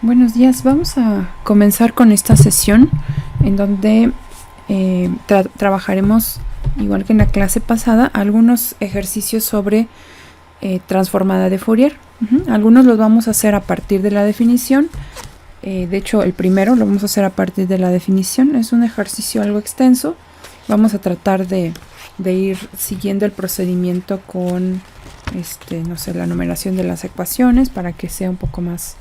Buenos días, vamos a comenzar con esta sesión en donde trabajaremos, igual que en la clase pasada, algunos ejercicios sobre transformada de Fourier. Algunos los vamos a hacer a partir de la definición. De hecho, el primero lo vamos a hacer a partir de la definición. Es un ejercicio algo extenso. Vamos a tratar de ir siguiendo el procedimiento con la numeración de las ecuaciones para que sea un poco más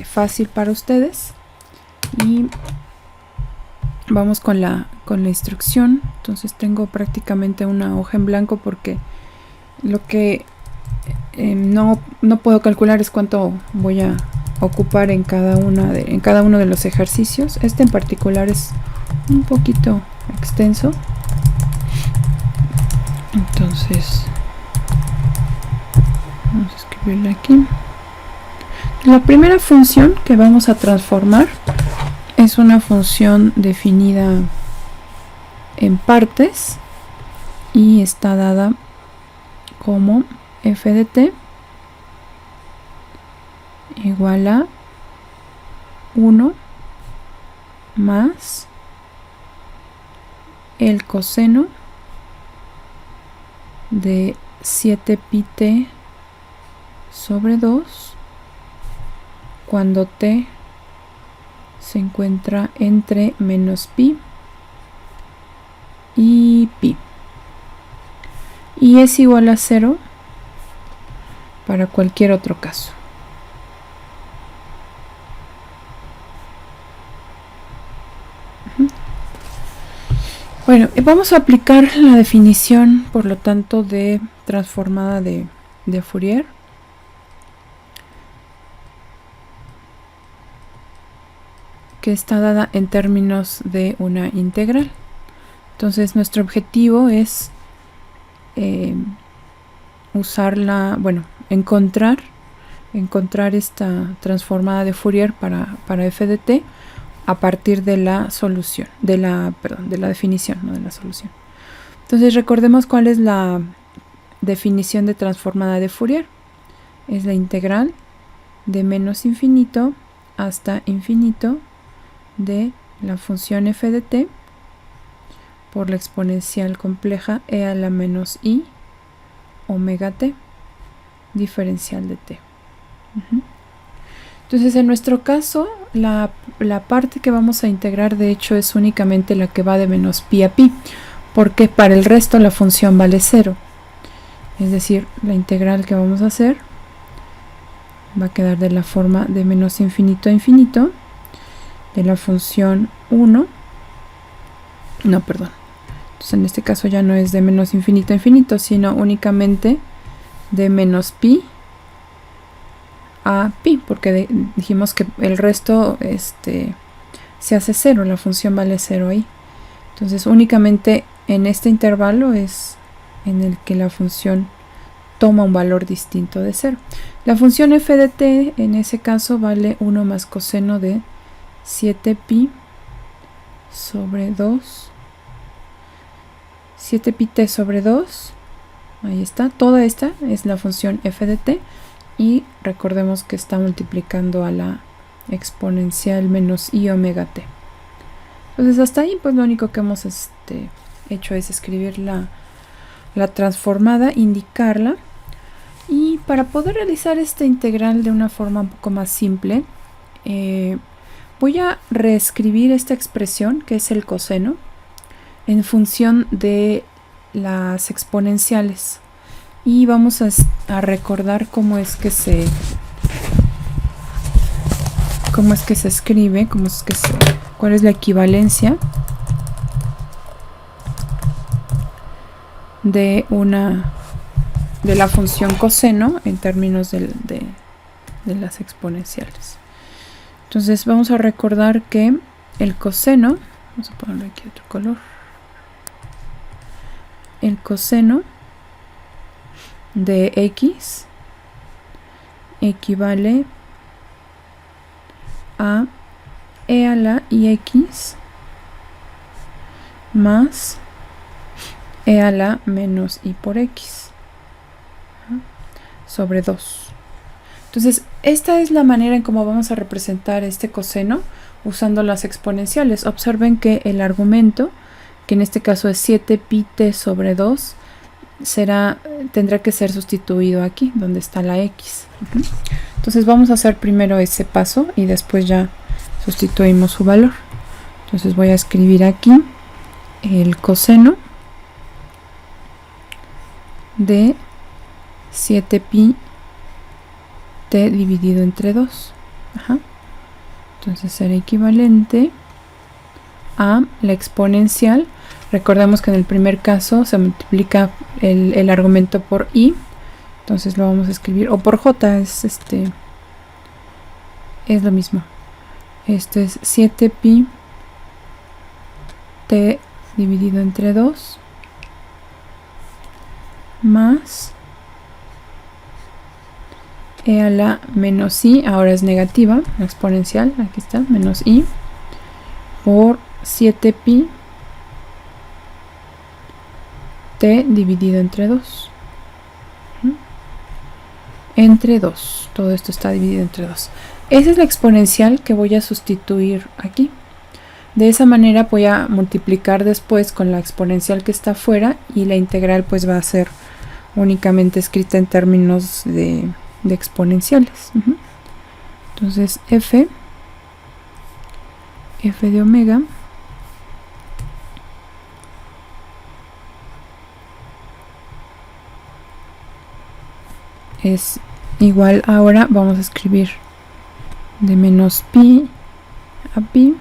fácil para ustedes. Y vamos con la instrucción. Entonces tengo prácticamente una hoja en blanco porque lo que no puedo calcular es cuánto voy a ocupar en cada uno de los ejercicios. Este en particular es un poquito extenso, entonces vamos a escribirle aquí. La primera función que vamos a transformar es una función definida en partes y está dada como f de t igual a 1 más el coseno de 7πt sobre 2 cuando t se encuentra entre menos pi y pi, y es igual a 0 para cualquier otro caso. Bueno, vamos a aplicar la definición, por lo tanto, de transformada de Fourier. Que está dada en términos de una integral. Entonces nuestro objetivo es encontrar esta transformada de Fourier para f de t a partir de la solución, de la definición, no de la solución. Entonces recordemos cuál es la definición de transformada de Fourier. Es la integral de menos infinito hasta infinito de la función f de t por la exponencial compleja e a la menos i omega t diferencial de t. Entonces, en nuestro caso, la parte que vamos a integrar, de hecho, es únicamente la que va de menos pi a pi, porque para el resto la función vale 0. Es decir, la integral que vamos a hacer va a quedar de la forma de menos infinito a infinito de la función 1. Entonces en este caso ya no es de menos infinito a infinito, sino únicamente de menos pi a pi, porque dijimos que el resto se hace 0, la función vale 0 ahí. Entonces únicamente en este intervalo es en el que la función toma un valor distinto de 0. La función f de t en ese caso vale 1 más coseno de 7pi sobre 2, 7πt sobre 2, ahí está, toda esta es la función f de t, y recordemos que está multiplicando a la exponencial menos i omega t. Entonces hasta ahí pues lo único que hemos hecho es escribir la transformada, indicarla, y para poder realizar esta integral de una forma un poco más simple, voy a reescribir esta expresión, que es el coseno, en función de las exponenciales. Y vamos a recordar cómo es que se escribe, cuál es la equivalencia de la función coseno en términos de las exponenciales. Entonces vamos a recordar que el coseno, vamos a ponerle aquí otro color, el coseno de x equivale a e a la ix más e a la menos i por x sobre 2. Entonces, esta es la manera en cómo vamos a representar este coseno usando las exponenciales. Observen que el argumento, que en este caso es 7πt sobre 2, tendrá que ser sustituido aquí, donde está la x. Entonces vamos a hacer primero ese paso y después ya sustituimos su valor. Entonces voy a escribir aquí el coseno de 7πt dividido entre 2. Entonces será equivalente a la exponencial. Recordemos que en el primer caso se multiplica el argumento por i, entonces lo vamos a escribir, o por j, es lo mismo. Esto es 7πt dividido entre 2 más e a la menos i, ahora es negativa, la exponencial, aquí está, menos i, por 7πt dividido entre 2. Entre 2, todo esto está dividido entre 2. Esa es la exponencial que voy a sustituir aquí. De esa manera voy a multiplicar después con la exponencial que está afuera y la integral pues va a ser únicamente escrita en términos de exponenciales. Entonces f de omega es igual, ahora vamos a escribir de menos pi a pi,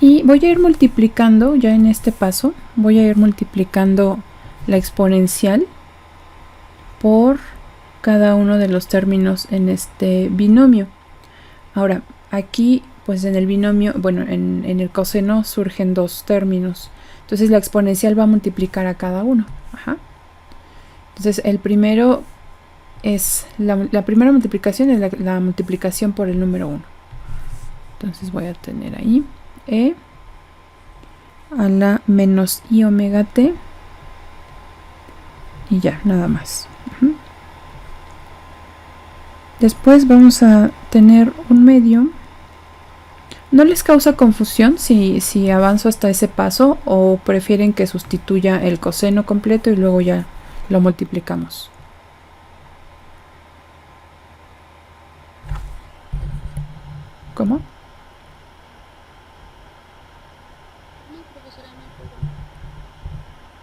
y voy a ir multiplicando, ya en este paso voy a ir multiplicando la exponencial por cada uno de los términos en este binomio. Ahora aquí pues en el binomio, bueno, en el coseno surgen dos términos, entonces la exponencial va a multiplicar a cada uno. Entonces el primero es la primera multiplicación es la multiplicación por el número 1. Entonces voy a tener ahí e a la menos i omega t y ya, nada más. Después vamos a tener un medio. ¿No les causa confusión si avanzo hasta ese paso o prefieren que sustituya el coseno completo y luego ya lo multiplicamos? ¿Cómo?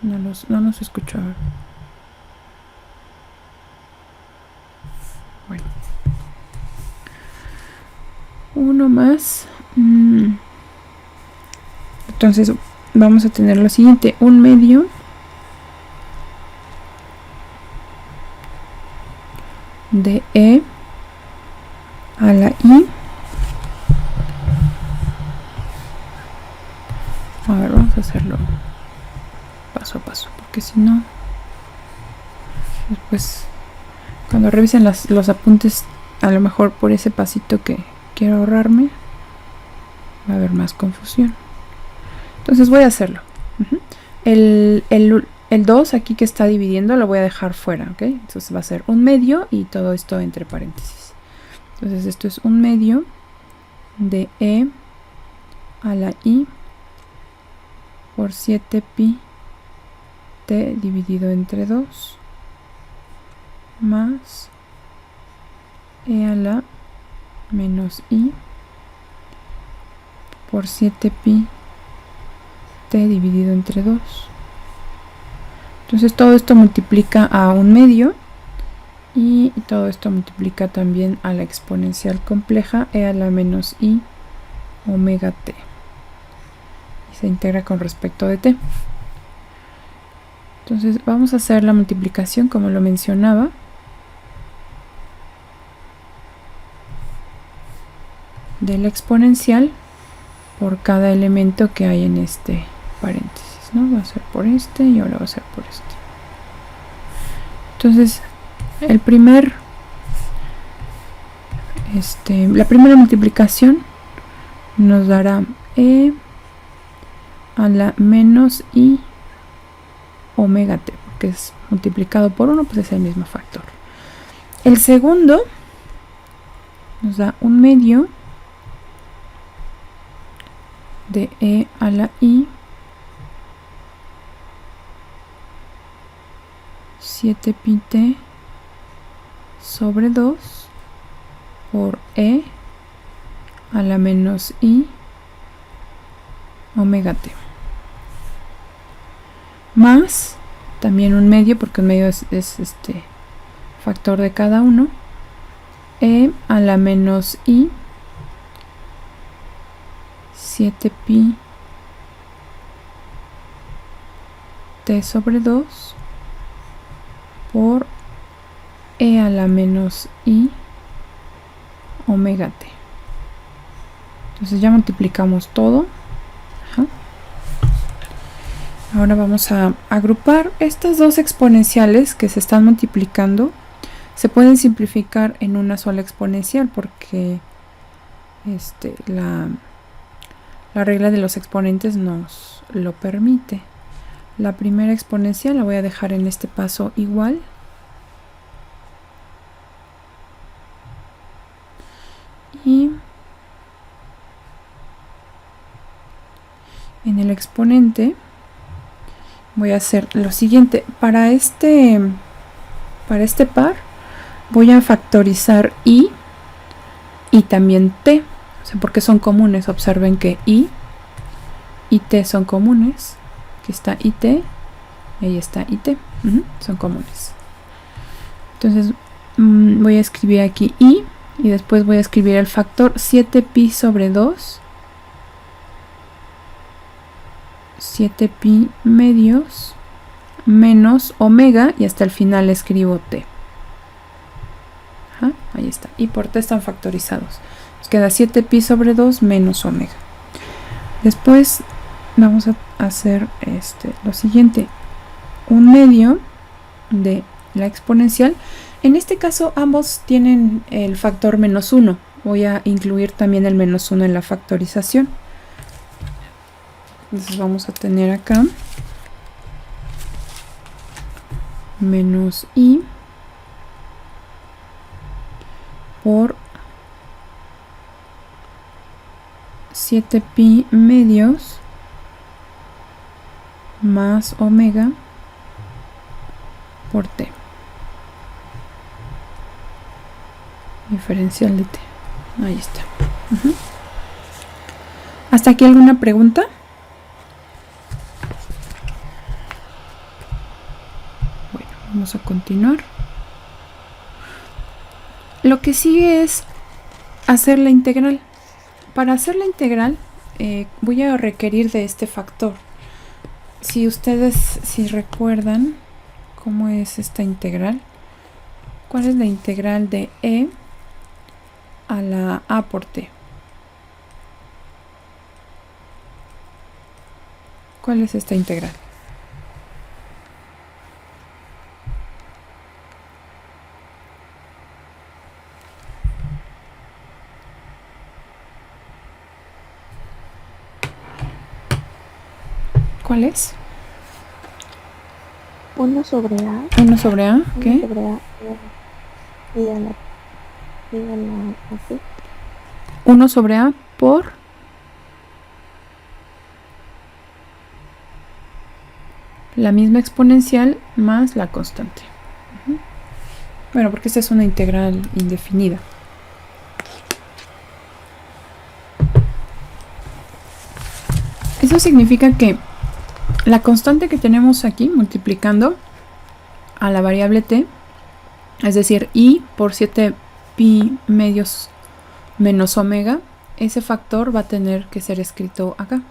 No nos escucho. Bueno. Uno más. Entonces vamos a tener lo siguiente: un medio de e a la i. A ver, vamos a hacerlo paso a paso, porque si no, después cuando revisen los apuntes, a lo mejor por ese pasito que quiero ahorrarme va a haber más confusión. Entonces voy a hacerlo. El 2 aquí que está dividiendo lo voy a dejar fuera, ¿ok? Entonces va a ser un medio y todo esto entre paréntesis. Entonces esto es un medio de e a la i por 7πt dividido entre 2 más e a la menos i por 7πt dividido entre 2. Entonces todo esto multiplica a un medio y todo esto multiplica también a la exponencial compleja e a la menos i omega t y se integra con respecto de t. Entonces vamos a hacer la multiplicación como lo mencionaba. De la exponencial por cada elemento que hay en este paréntesis, ¿no? Va a ser por este y ahora va a ser por este. Entonces la primera multiplicación nos dará e a la menos i omega t, que es multiplicado por 1, pues es el mismo factor. El segundo nos da 1/2 de e a la i 7πt sobre 2 por e a la menos i omega t, más también 1/2, porque 1/2 es este factor de cada uno, e a la menos i 7π t sobre 2 por e a la menos i omega t. Entonces ya multiplicamos todo. Ajá. Ahora vamos a agrupar estas dos exponenciales que se están multiplicando. Se pueden simplificar en una sola exponencial porque la regla de los exponentes nos lo permite. La primera exponencial la voy a dejar en este paso igual. Y en el exponente voy a hacer lo siguiente. Para este par voy a factorizar i y también t, o sea, porque son comunes. Observen que i y t son comunes. Aquí está it, y ahí está it. Son comunes. Entonces voy a escribir aquí i y después voy a escribir el factor 7π sobre 2, 7π medios menos omega, y hasta el final escribo t. Ajá, ahí está. Y por t están factorizados. Nos queda 7π sobre 2 menos omega. Después vamos a hacer lo siguiente. 1/2 de la exponencial. En este caso ambos tienen el factor menos 1. Voy a incluir también el menos 1 en la factorización. Entonces vamos a tener acá menos i por 7π medios más omega por t. Diferencial de t. Ahí está. ¿Hasta aquí alguna pregunta? Bueno, vamos a continuar. Lo que sigue es hacer la integral. Para hacer la integral voy a requerir de este factor. Si recuerdan cómo es esta integral, ¿cuál es la integral de e a la a por t? ¿Cuál es esta integral? ¿Cuál es? 1 sobre a. 1 sobre a, ¿qué? 1 sobre a y a la t. 1 sobre a por la misma exponencial más la constante. Bueno, porque esta es una integral indefinida. Eso significa que la constante que tenemos aquí multiplicando a la variable t, es decir, i por 7π medios menos omega, ese factor va a tener que ser escrito acá.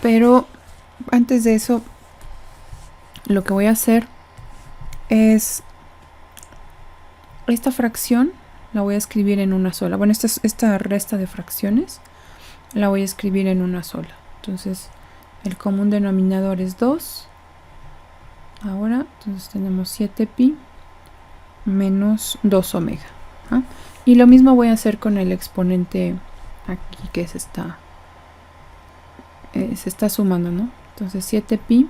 Pero antes de eso, lo que voy a hacer es esta fracción la voy a escribir en una sola. Bueno, esta resta de fracciones la voy a escribir en una sola. Entonces el común denominador es 2. Ahora entonces tenemos 7π menos 2 omega. Y lo mismo voy a hacer con el exponente aquí que se está sumando, ¿no? Entonces 7π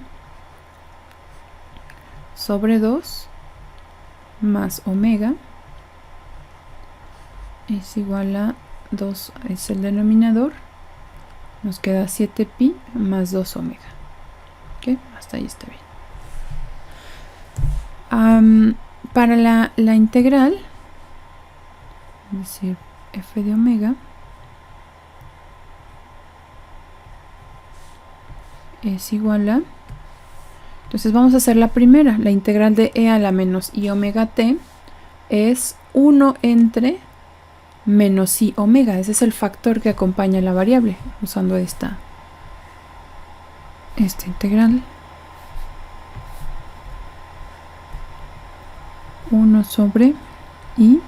sobre 2 más omega es igual a 2, es el denominador, nos queda 7pi más 2 omega. ¿Ok? Hasta ahí está bien. Para la integral, es decir, f de omega es igual a, entonces vamos a hacer la primera, la integral de e a la menos i omega t es 1 entre menos i omega, ese es el factor que acompaña la variable, usando esta integral. 1 sobre i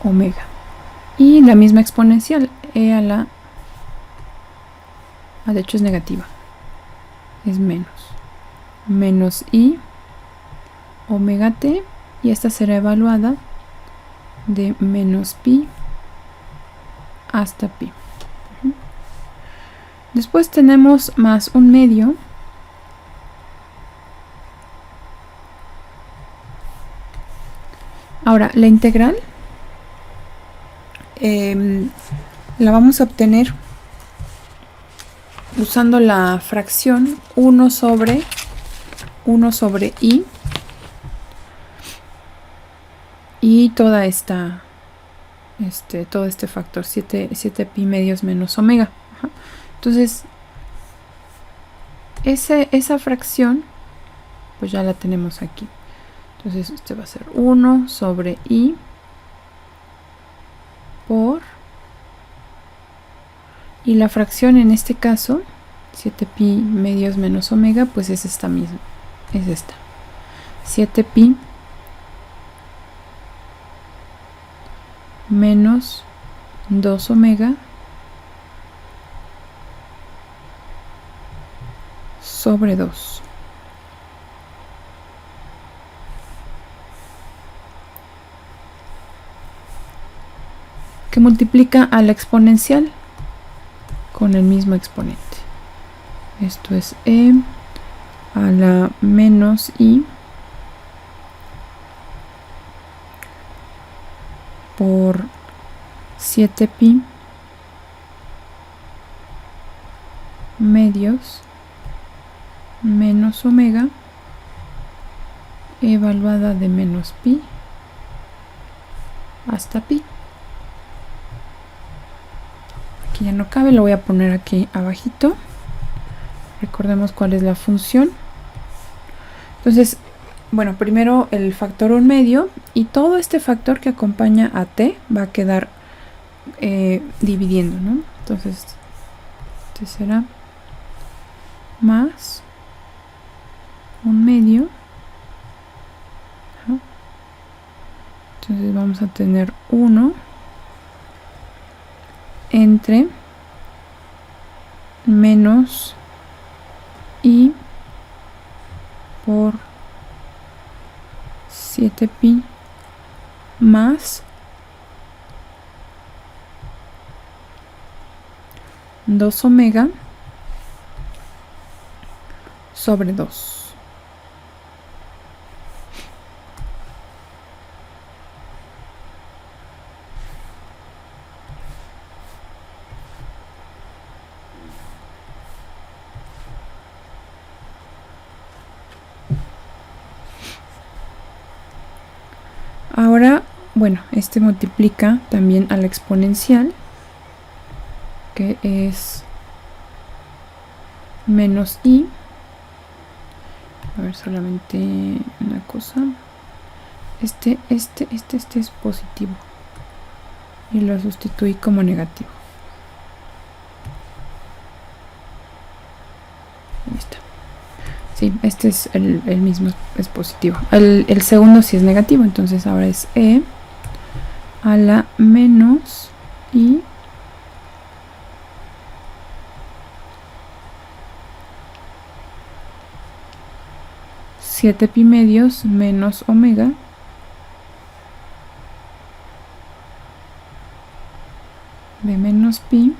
omega. Y la misma exponencial, e a la... de hecho es negativa. Es menos i omega t, y esta será evaluada de menos pi hasta pi. Después tenemos más un medio. Ahora, la integral la vamos a obtener usando la fracción 1 sobre i y toda esta todo este factor 7 pi medios menos omega. Ajá. Entonces esa fracción pues ya la tenemos aquí. Entonces este va a ser 1 sobre i por, y la fracción en este caso 7 pi medios menos omega pues es esta misma, es esta 7 pi menos 2 omega sobre 2. Que multiplica a la exponencial con el mismo exponente. Esto es e a la menos i por 7 pi medios menos omega evaluada de menos pi hasta pi. Aquí ya no cabe, lo voy a poner aquí abajito. Recordemos cuál es la función. Entonces, bueno, primero el factor 1 medio, y todo este factor que acompaña a t va a quedar dividiendo, ¿no? Entonces, este será más 1 medio. Ajá. Entonces vamos a tener 1 entre menos i por 7 pi más 2 omega sobre 2. Ahora, bueno, este multiplica también a la exponencial, que es menos i. A ver, solamente una cosa. Este es positivo y lo sustituí como negativo. Ahí está. Sí, este es el mismo, es positivo. El segundo sí es negativo, entonces ahora es e a la menos i siete pi medios menos omega de menos pi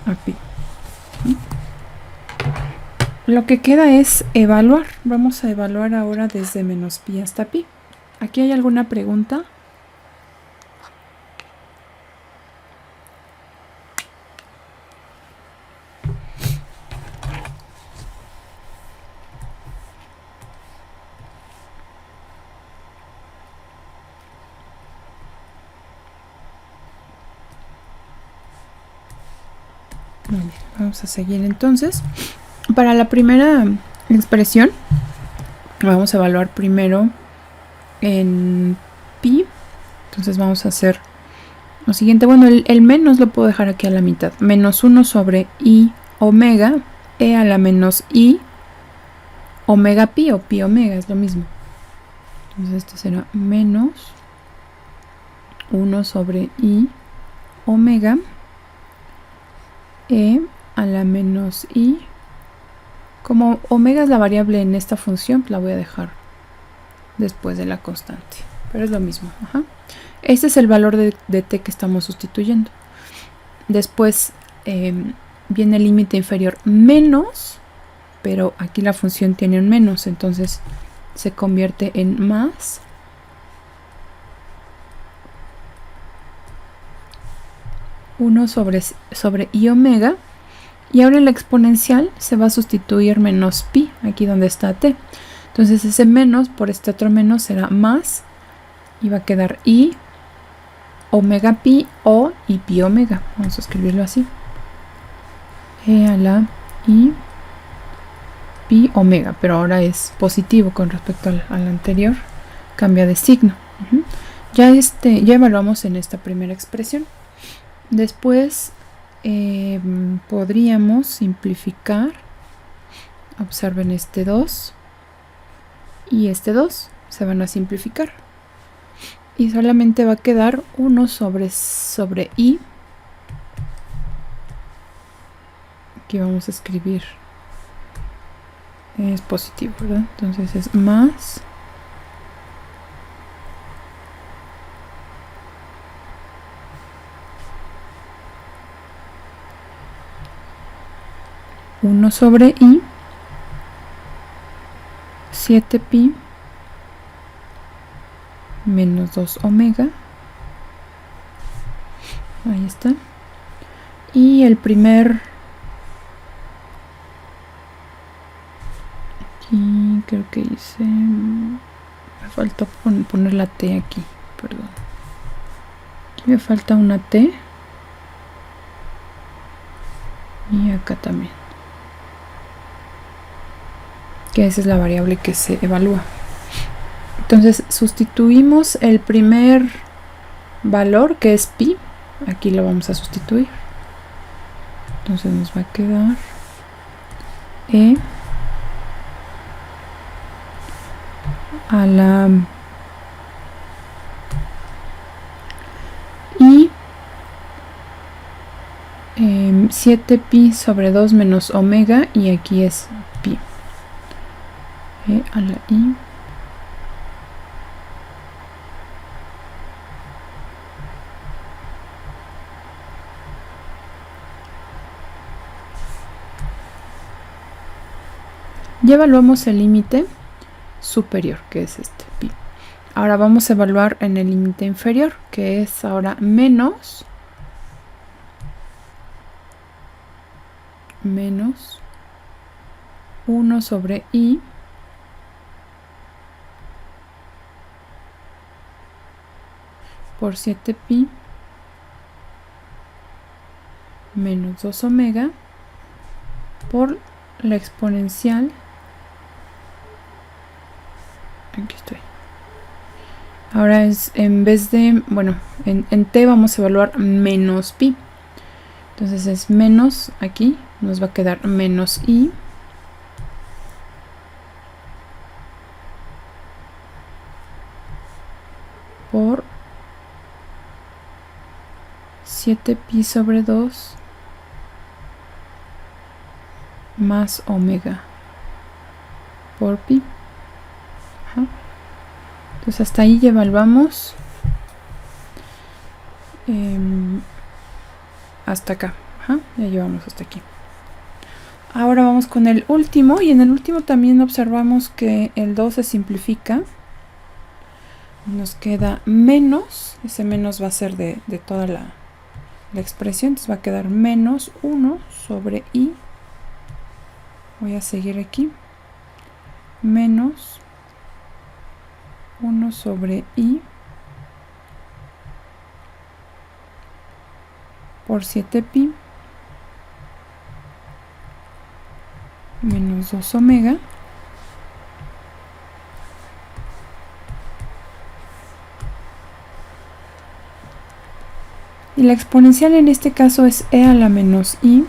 a pi. lo que queda es evaluar. Vamos a evaluar ahora desde menos pi hasta pi. ¿Aquí hay alguna pregunta? Muy bien, vamos a seguir entonces. Para la primera expresión, vamos a evaluar primero en pi. Entonces vamos a hacer lo siguiente. Bueno, el menos lo puedo dejar aquí a la mitad. Menos 1 sobre i omega, e a la menos i omega pi, o pi omega, es lo mismo. Entonces esto será menos 1 sobre i omega, e a la menos i. Como omega es la variable en esta función, la voy a dejar después de la constante, pero es lo mismo. Ajá. Este es el valor de t que estamos sustituyendo. Después viene el límite inferior menos, pero aquí la función tiene un menos, entonces se convierte en más. Uno sobre i omega, y ahora la exponencial se va a sustituir menos pi, aquí donde está t. Entonces ese menos por este otro menos será más, y va a quedar i omega pi o i pi omega. Vamos a escribirlo así. E a la i pi omega, pero ahora es positivo con respecto al anterior, cambia de signo. Ya evaluamos en esta primera expresión. Después podríamos simplificar. Observen este 2 y este 2 se van a simplificar y solamente va a quedar 1 sobre i. Aquí vamos a escribir, es positivo, ¿verdad? Entonces es más 1 sobre i 7pi menos 2 omega. Ahí está. Y el primer, aquí creo que hice, me faltó poner la t aquí, perdón. Aquí me falta una t y acá también, que esa es la variable que se evalúa. Entonces sustituimos el primer valor, que es pi, aquí lo vamos a sustituir. Entonces nos va a quedar e a la i 7pi sobre 2 menos omega, y aquí es pi. E a la i ya evaluamos el límite superior, que es este pi. Ahora vamos a evaluar en el límite inferior, que es ahora menos 1 sobre i por 7pi menos 2 omega por la exponencial. Aquí estoy. Ahora es, en vez de, bueno, en t vamos a evaluar menos pi. Entonces es menos, aquí nos va a quedar menos i por 7pi sobre 2 más omega por pi. Ajá. Entonces hasta ahí ya evaluamos hasta acá. Ajá, ya llevamos hasta aquí. Ahora vamos con el último, y en el último también observamos que el 2 se simplifica. Nos queda menos, ese menos va a ser de toda la expresión, entonces va a quedar menos 1 sobre i. Voy a seguir aquí. Menos 1 sobre i por 7pi menos 2 omega y la exponencial en este caso es e a la menos i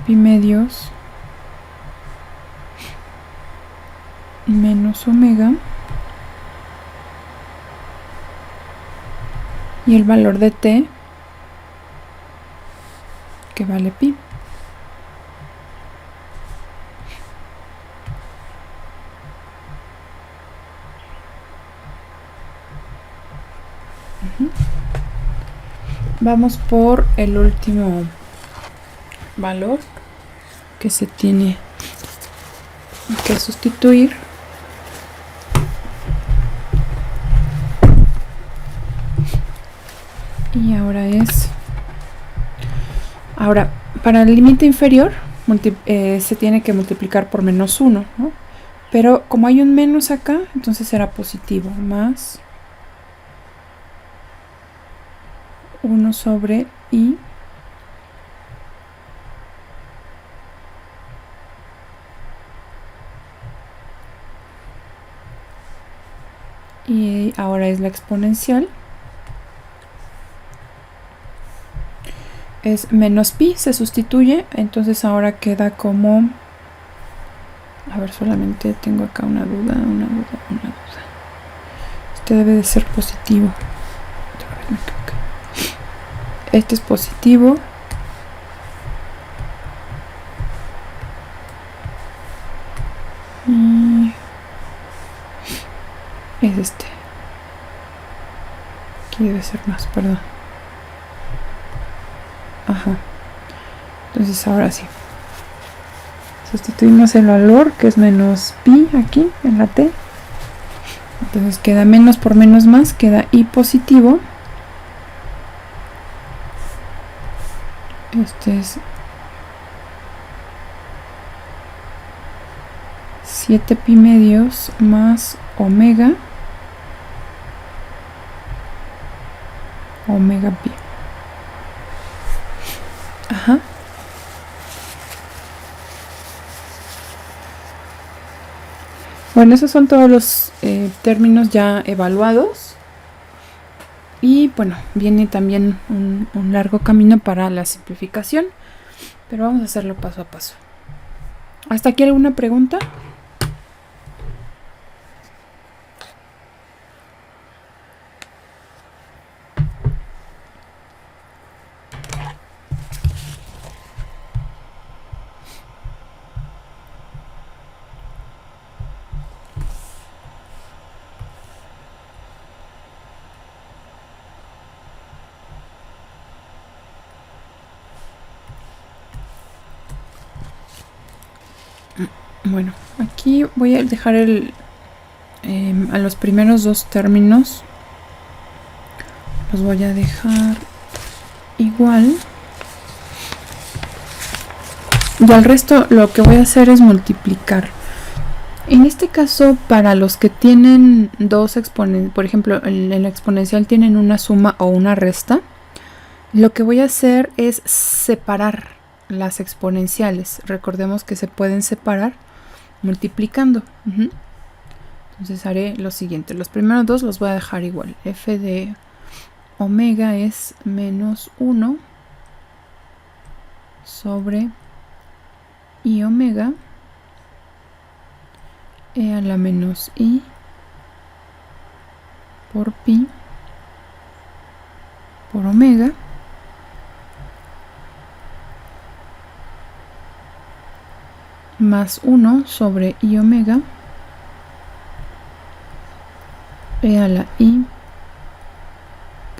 pi medios menos omega y el valor de t que vale pi. Vamos por el último valor que se tiene que sustituir. Y ahora para el límite inferior se tiene que multiplicar por menos 1, ¿no? Pero como hay un menos acá, entonces será positivo, más 1 sobre i y ahora es la exponencial. Es menos pi, se sustituye, entonces ahora queda como, a ver, solamente tengo acá una duda. Este debe de ser positivo. Este es positivo. Y es este. Aquí debe ser más, perdón. Ajá. Entonces ahora sí. Sustituimos el valor que es menos pi aquí en la t. Entonces queda menos por menos más, queda i positivo. Este es 7pi medios más omega pi. Ajá. Bueno, esos son todos los términos ya evaluados. Y bueno, viene también un largo camino para la simplificación, pero vamos a hacerlo paso a paso. ¿Hasta aquí alguna pregunta? Bueno, aquí voy a dejar a los primeros dos términos. Los voy a dejar igual. Y al resto lo que voy a hacer es multiplicar. En este caso, para los que tienen dos exponenciales, por ejemplo, en el exponencial tienen una suma o una resta, lo que voy a hacer es separar las exponenciales. Recordemos que se pueden separar multiplicando. Entonces haré lo siguiente. Los primeros dos los voy a dejar igual. F de omega es menos 1 sobre i omega e a la menos i por pi por omega más 1 sobre i omega E a la I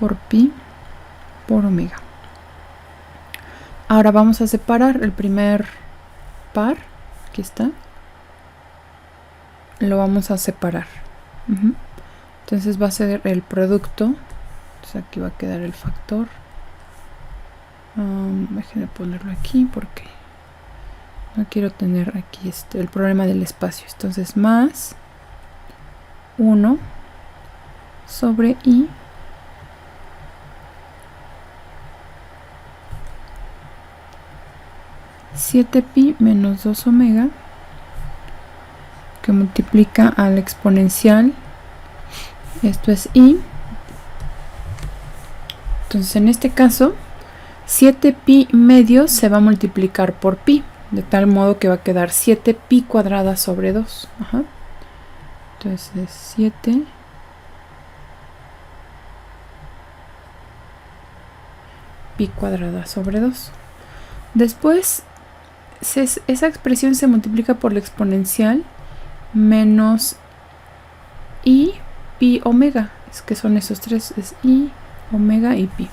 por pi por omega. Ahora vamos a separar el primer par, aquí está, lo vamos a separar. Entonces va a ser el producto, entonces aquí va a quedar el factor. Déjenme ponerlo aquí porque no quiero tener aquí el problema del espacio. Entonces más 1 sobre I (7pi menos 2 omega) que multiplica al exponencial, esto es I. Entonces en este caso 7pi medio se va a multiplicar por pi, de tal modo que va a quedar 7pi cuadrada sobre 2. Entonces 7 pi cuadrada sobre 2. Después esa expresión se multiplica por la exponencial menos I pi omega, es que son esos tres, es I omega y pi,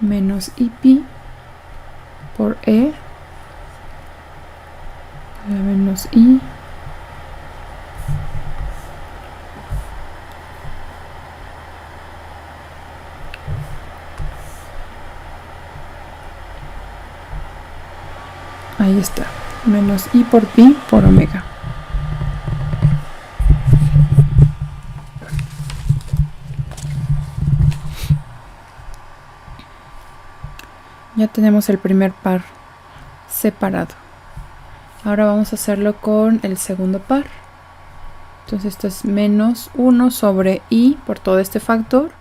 menos I pi por E la menos I ahí está, menos I por pi por omega. Ya tenemos el primer par separado. Ahora vamos a hacerlo con el segundo par. Entonces esto es menos 1 sobre I por todo este factor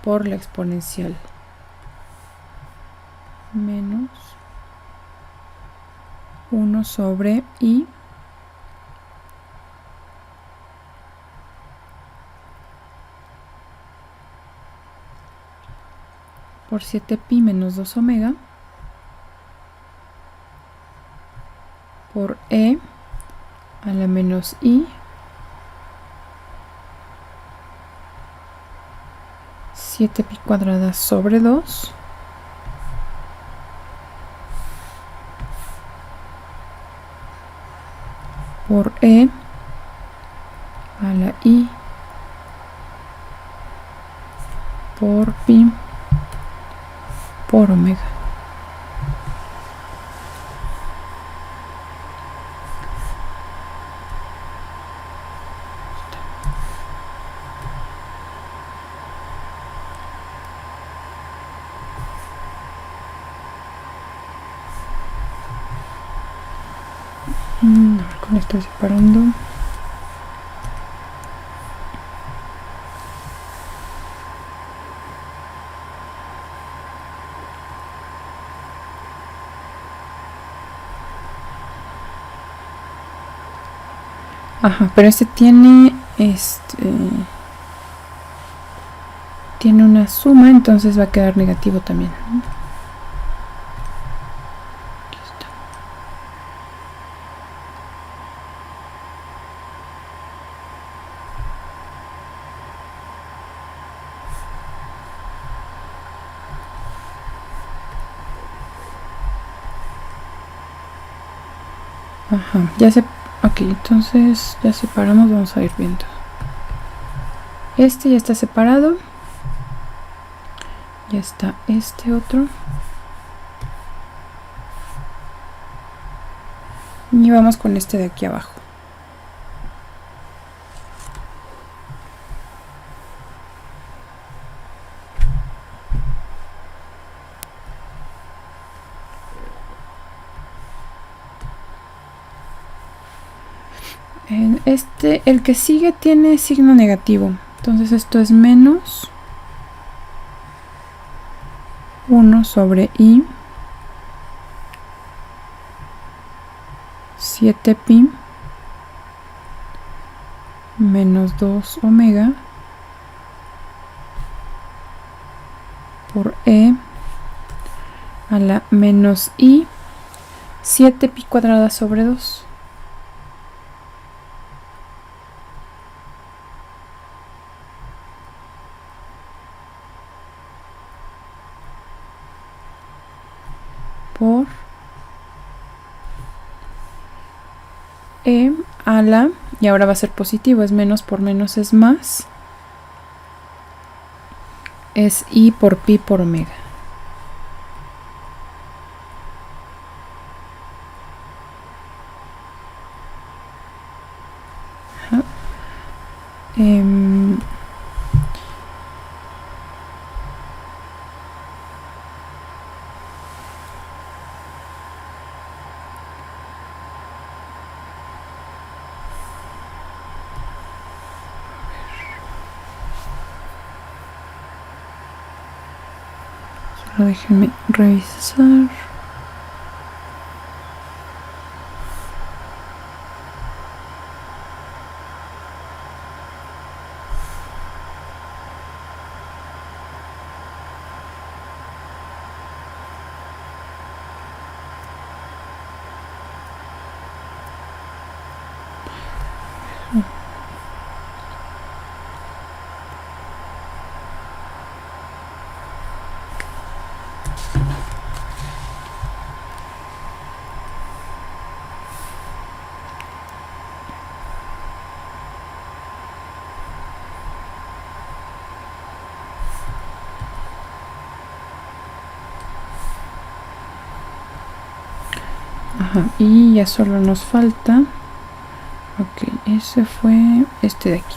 por la exponencial. Menos 1 sobre I por 7pi menos 2 omega por E a la menos I 7pi cuadrada sobre 2 por E a la I por pi por omega. Con esto separando. Pero este tiene tiene una suma, entonces va a quedar negativo también. Aquí está. Ok, entonces ya separamos, vamos a ir viendo. Este ya está separado. Ya está este otro. Y vamos con este de aquí abajo. El que sigue tiene signo negativo. Entonces esto es menos 1 sobre I 7pi menos 2 omega por E a la menos I 7pi cuadrada sobre 2. por E a la, y ahora va a ser positivo, es menos por menos es más, es I por pi por omega. Solo déjenme revisar. Ajá, y ya solo nos falta, ok, ese fue este de aquí,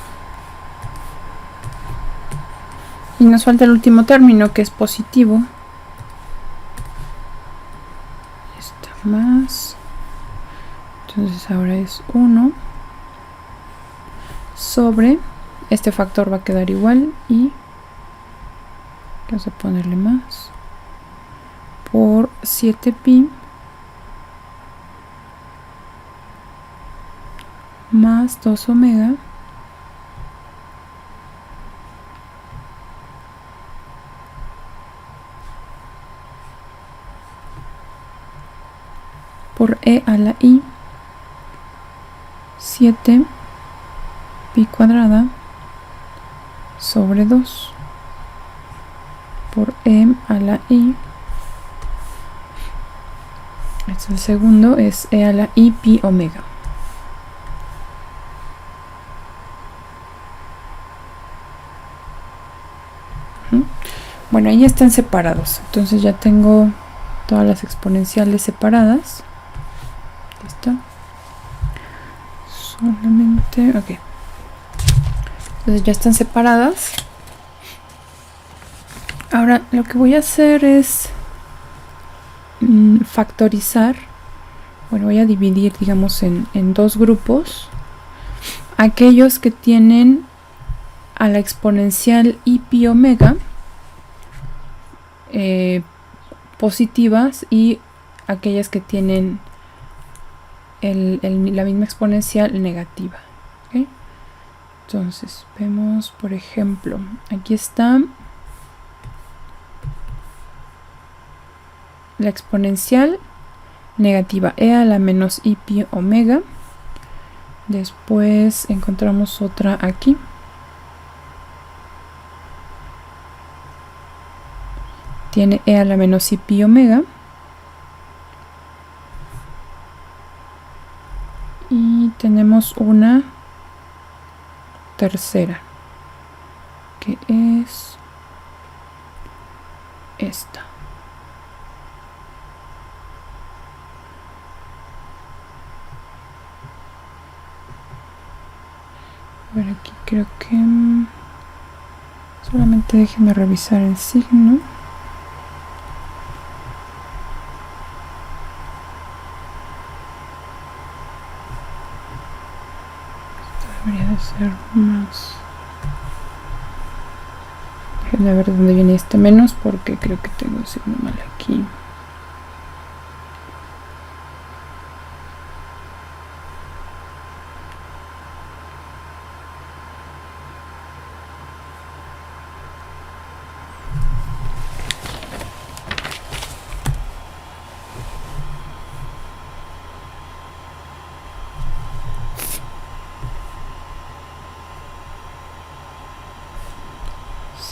y nos falta el último término, que es positivo, está más, entonces ahora es 1 sobre, este factor va a quedar igual, y vamos a ponerle más, por 7pi más 2 omega por e a la i 7 pi cuadrada sobre 2 por e a la i, es el segundo, es e a la i pi omega. Bueno, ahí están separados, entonces ya tengo todas las exponenciales separadas. ¿Listo? Solamente, ok. Entonces ya están separadas. Ahora lo que voy a hacer es factorizar. Bueno, voy a dividir, digamos, en dos grupos. Aquellos que tienen a la exponencial i pi omega positivas, y aquellas que tienen la misma exponencial negativa. ¿Okay? Entonces vemos, por ejemplo, aquí está la exponencial negativa e a la menos i pi omega. Después encontramos otra aquí, tiene e a la menos i pi omega, y tenemos una tercera que es esta. A ver, aquí creo que solamente déjenme revisar el signo. Debería de ser más. Déjenme ver dónde viene este menos, porque creo que tengo el signo mal aquí.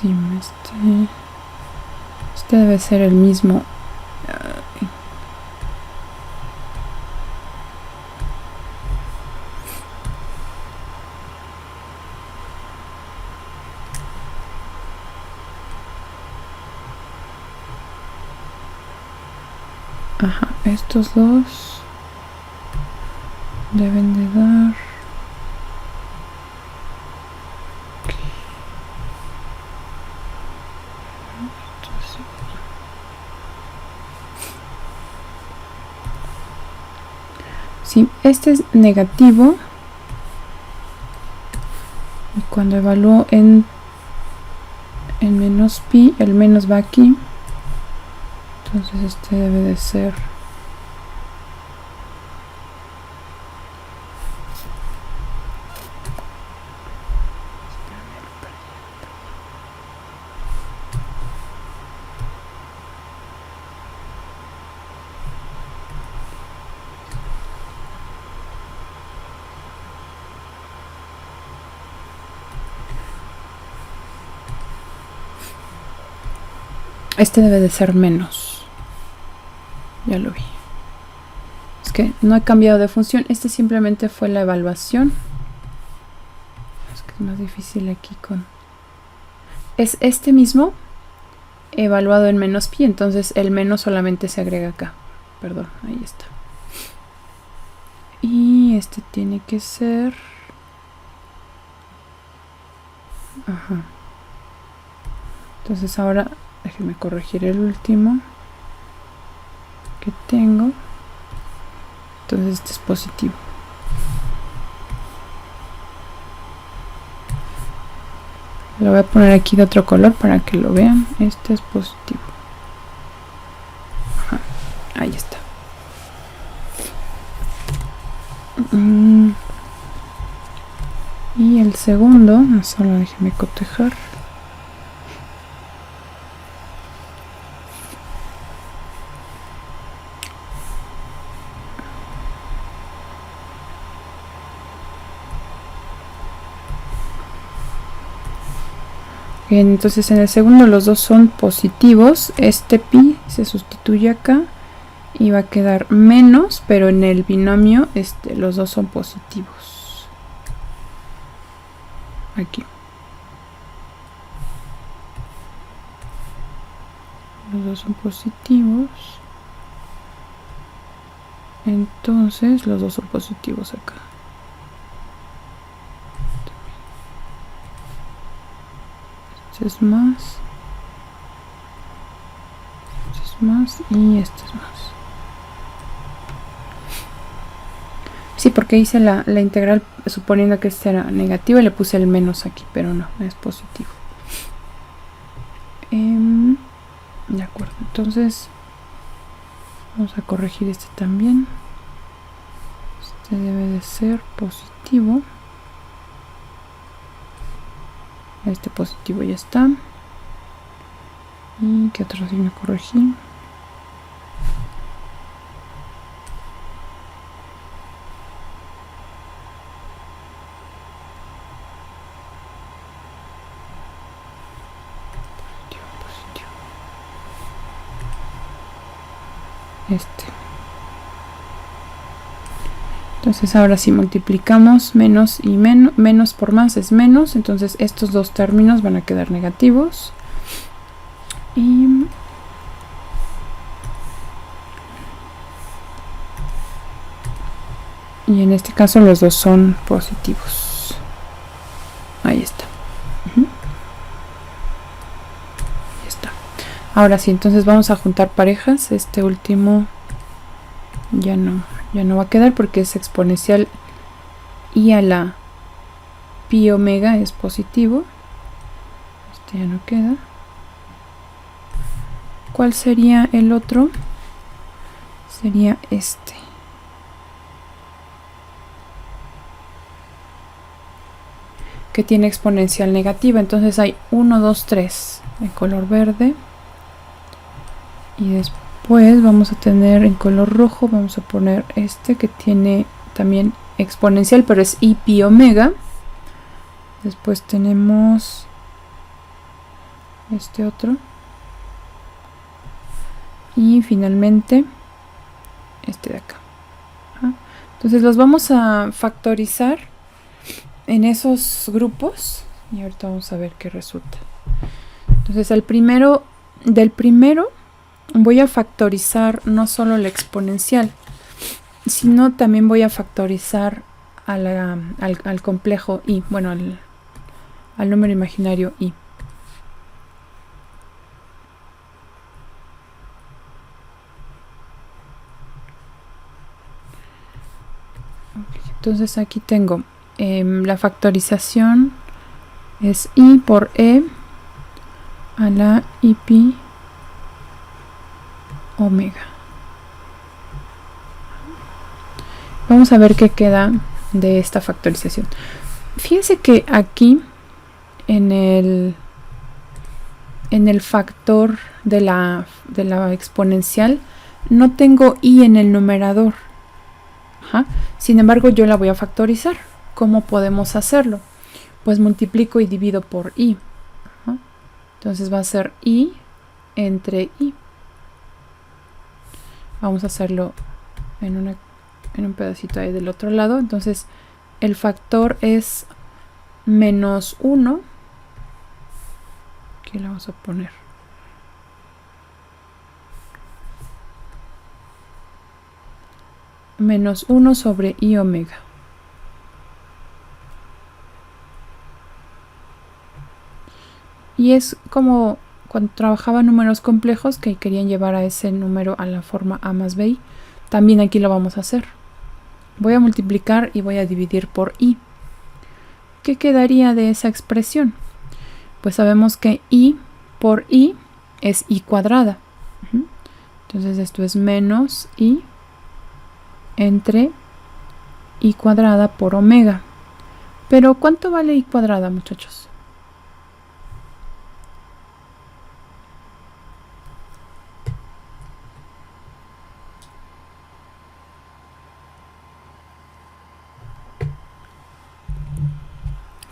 Sí, este debe ser el mismo. Ajá, estos dos deben de dar. Sí, este es negativo. Y cuando evalúo en menos pi, el menos va aquí. Entonces este debe de ser este debe de ser menos. Ya lo vi. Es que no he cambiado de función. Este simplemente fue la evaluación. Es que es más difícil aquí con... Es este mismo evaluado en menos pi. Entonces el menos solamente se agrega acá. Perdón, ahí está. Y este tiene que ser... Ajá. Entonces ahora déjenme corregir el último que tengo. Entonces este es positivo. Lo voy a poner aquí de otro color para que lo vean. Este es positivo. Ajá, ahí está. Y el segundo, solo déjenme cotejar. Bien, entonces en el segundo los dos son positivos. Este pi se sustituye acá y va a quedar menos, pero en el binomio los dos son positivos. Aquí. Los dos son positivos. Entonces los dos son positivos acá. Este es más. Este es más y este es más. Sí, porque hice la integral suponiendo que este era negativo y le puse el menos aquí, pero no, es positivo. De acuerdo, entonces vamos a corregir este también. Este debe de ser positivo. Este positivo ya está. ¿Y qué otro signo corregí? Entonces ahora si multiplicamos menos y menos por más es menos, entonces estos dos términos van a quedar negativos. Y en este caso los dos son positivos. Ahí está. Ahí está. Ahora sí, entonces vamos a juntar parejas. Este último ya no va a quedar porque es exponencial y a la pi omega es positivo. Este ya no queda. ¿Cuál sería el otro? Sería este. Que tiene exponencial negativa. Entonces hay 1, 2, 3 en color verde. Y después vamos a tener en color rojo, vamos a poner este que tiene también exponencial, pero es i pi omega. Después tenemos este otro. Y finalmente este de acá. Entonces los vamos a factorizar en esos grupos y ahorita vamos a ver qué resulta. Entonces del primero voy a factorizar no solo la exponencial, sino también voy a factorizar al complejo y, bueno, al número imaginario y. Entonces aquí tengo la factorización es i por e a la i pi omega. Vamos a ver qué queda de esta factorización. Fíjense que aquí en el factor de la exponencial no tengo i en el numerador. Sin embargo, yo la voy a factorizar. ¿Cómo podemos hacerlo? Pues multiplico y divido por i. Entonces va a ser i entre i. Vamos a hacerlo en un pedacito ahí del otro lado. Entonces el factor es menos 1. Aquí le vamos a poner menos 1 sobre i omega. Y es como cuando trabajaba números complejos que querían llevar a ese número a la forma a más bi. También aquí lo vamos a hacer. Voy a multiplicar y voy a dividir por i. ¿Qué quedaría de esa expresión? Pues sabemos que i por i es i cuadrada. Entonces esto es menos i entre i cuadrada por omega. Pero ¿cuánto vale i cuadrada, muchachos?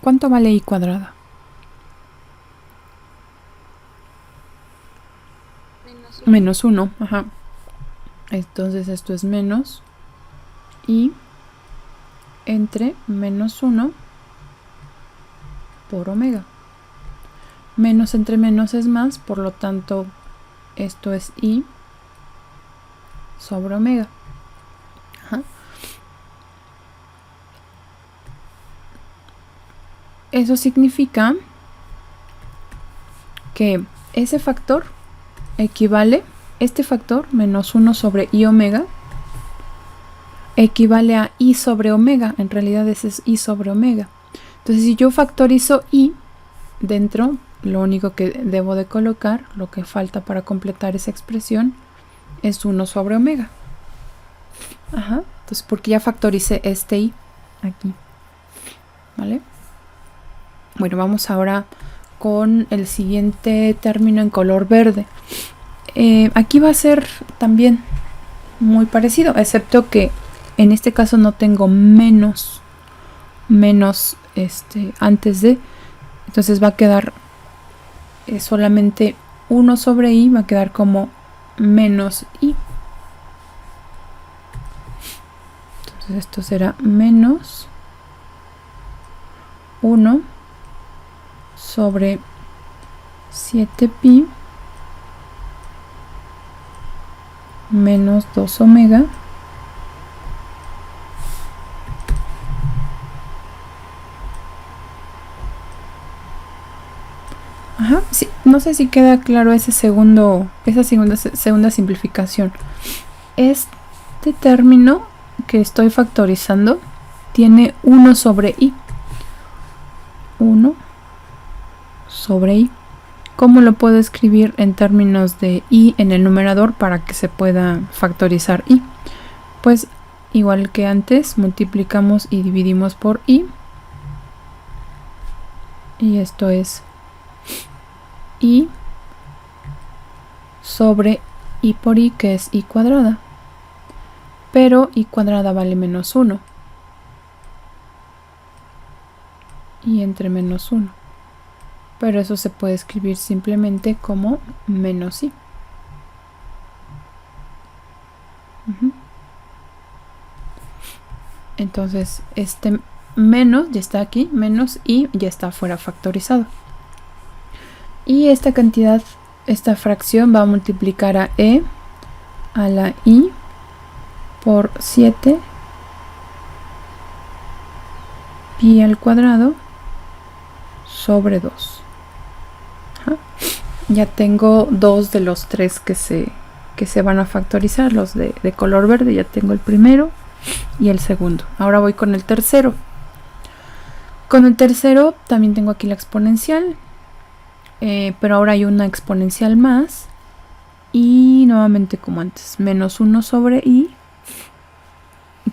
¿Cuánto vale i cuadrada? Menos 1. Ajá. Entonces esto es menos i entre menos 1 por omega. Menos entre menos es más, por lo tanto esto es i sobre omega. Ajá. Eso significa que ese factor equivale, este factor, menos 1 sobre i omega, equivale a i sobre omega. En realidad ese es i sobre omega. Entonces si yo factorizo i dentro, lo único que debo de colocar, lo que falta para completar esa expresión, es 1 sobre omega. Ajá. Entonces porque ya factoricé este i aquí. ¿Vale? Bueno, vamos ahora con el siguiente término en color verde. Aquí va a ser también muy parecido, excepto que en este caso no tengo menos antes de. Entonces va a quedar solamente 1 sobre i, va a quedar como menos i. Entonces esto será menos 1 sobre 7pi menos 2 omega Ajá, sí, no sé si queda claro esa segunda simplificación. Este término que estoy factorizando tiene 1 sobre i. 1 sobre i. ¿Cómo lo puedo escribir en términos de i en el numerador para que se pueda factorizar i? Pues igual que antes, multiplicamos y dividimos por i. Y esto es i sobre i por i, que es i cuadrada. Pero i cuadrada vale menos 1. Y entre menos 1. Pero eso se puede escribir simplemente como menos i. Entonces este menos ya está aquí, menos i ya está fuera factorizado. Y esta cantidad esta fracción va a multiplicar a e a la i por 7 pi al cuadrado sobre 2. Ajá. Ya tengo dos de los tres que se van a factorizar, los de color verde. Ya tengo el primero y el segundo. Ahora voy con el tercero. Con el tercero también tengo aquí la exponencial, pero ahora hay una exponencial más y nuevamente como antes, menos 1 sobre i,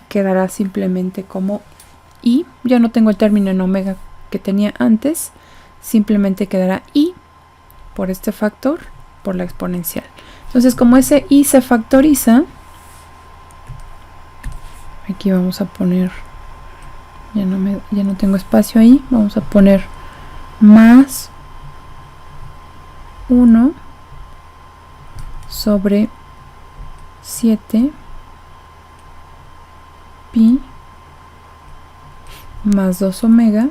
quedará simplemente como i. Ya no tengo el término en omega que tenía antes, simplemente quedará i por este factor por la exponencial. Entonces, como ese i se factoriza, aquí vamos a poner, ya no tengo espacio ahí, vamos a poner más 1 sobre 7 pi más 2 omega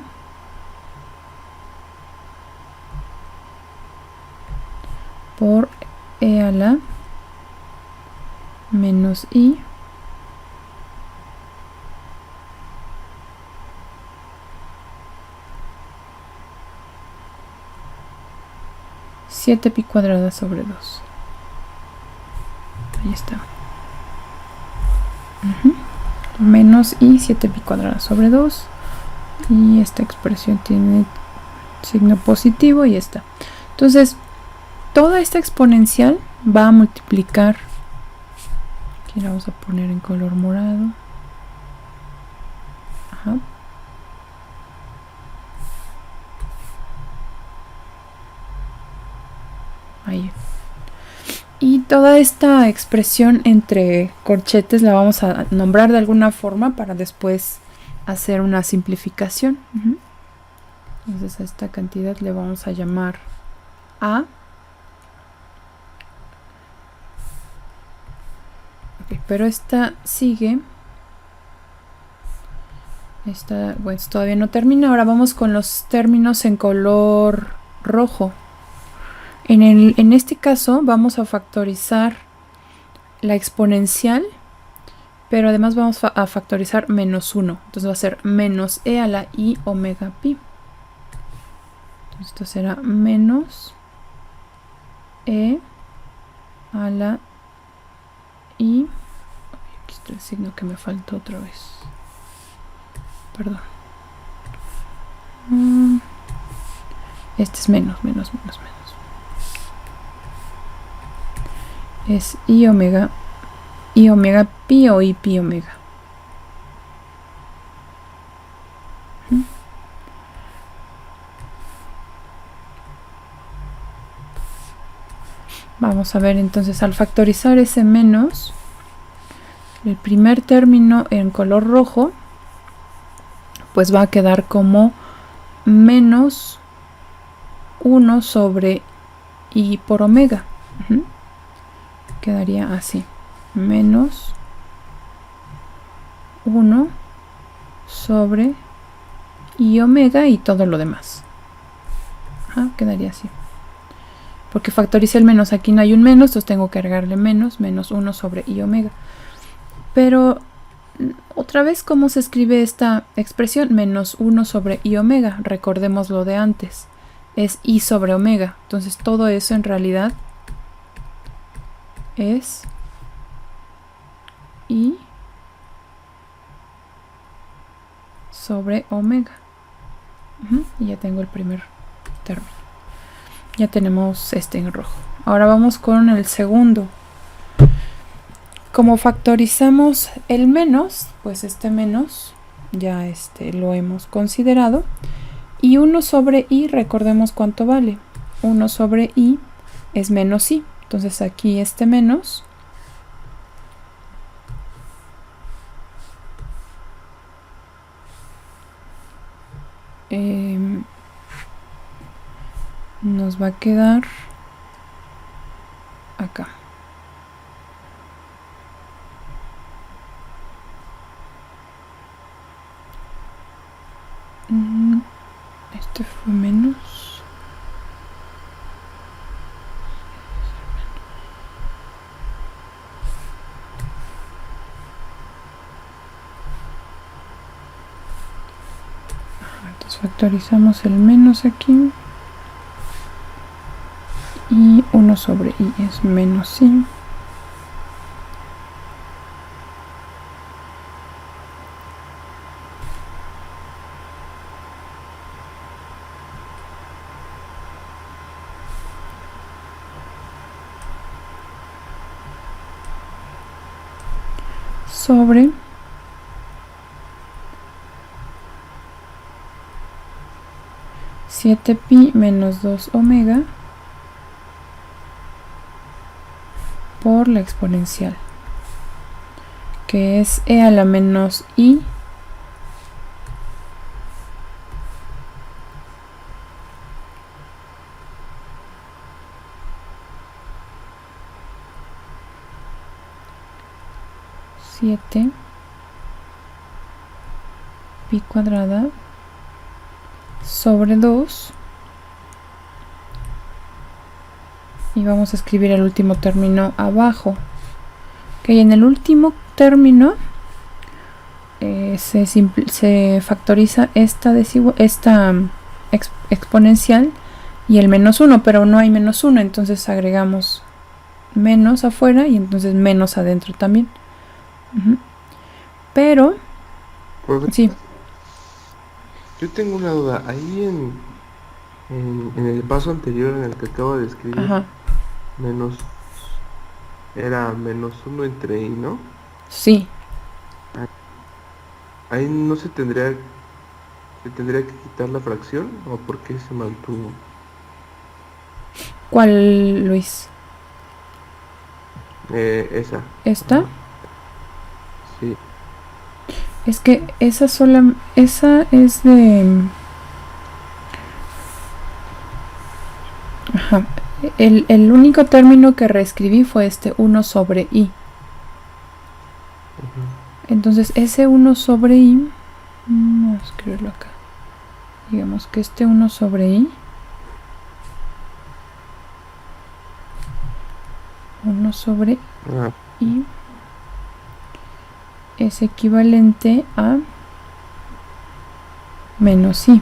por e a la menos i pi cuadrada sobre 2. Ahí está. Menos i 7 pi cuadrada sobre 2. Y esta expresión tiene signo positivo y está. Entonces, toda esta exponencial va a multiplicar. Aquí la vamos a poner en color morado. Ajá. Ahí. Y toda esta expresión entre corchetes la vamos a nombrar de alguna forma para después hacer una simplificación. Entonces a esta cantidad le vamos a llamar A. Okay, pero esta sigue. Bueno, todavía no termina. Ahora vamos con los términos en color rojo. En este caso vamos a factorizar la exponencial, pero además vamos a factorizar menos 1. Entonces va a ser menos e a la i omega pi. Entonces esto será menos e a la i. Aquí está el signo que me faltó otra vez. Perdón. Este es menos. Es i omega pi o i pi omega. Vamos a ver entonces, al factorizar ese menos, el primer término en color rojo, pues va a quedar como menos 1 sobre i por omega. Quedaría así, menos 1 sobre i omega y todo lo demás. Quedaría así. Porque factorice el menos, aquí no hay un menos, entonces tengo que agregarle menos 1 sobre i omega. Pero otra vez, ¿cómo se escribe esta expresión? Menos 1 sobre i omega, recordemos lo de antes, es i sobre omega. Entonces todo eso en realidad es i sobre omega. Y ya tengo el primer término. Ya tenemos este en rojo. Ahora vamos con el segundo. Como factorizamos el menos, pues este menos ya lo hemos considerado. Y 1 sobre i, recordemos cuánto vale. 1 sobre i es menos i. Entonces aquí este menos nos va a quedar acá. Este fue menos. Factorizamos el menos aquí. Y 1 sobre i es menos i. Sobre 7pi menos 2 omega por la exponencial, que es e a la menos i pi cuadrada sobre 2, y vamos a escribir el último término abajo. Ok, en el último término se factoriza esta exponencial y el menos 1, pero no hay menos 1, entonces agregamos menos afuera y entonces menos adentro también. Pero sí, Yo tengo una duda. Ahí en el paso anterior en el que acabo de escribir, ajá, menos era menos 1 entre i, ¿no? sí. Ahí no se tendría que quitar la fracción, ¿o por qué se mantuvo? ¿Cuál, Luis? Esa. ¿Esta? Sí. Es que esa es de... Ajá. El único término que reescribí fue este 1 sobre i. Entonces ese 1 sobre i, vamos a escribirlo acá. Digamos que este 1 sobre i, 1 sobre i es equivalente a menos i.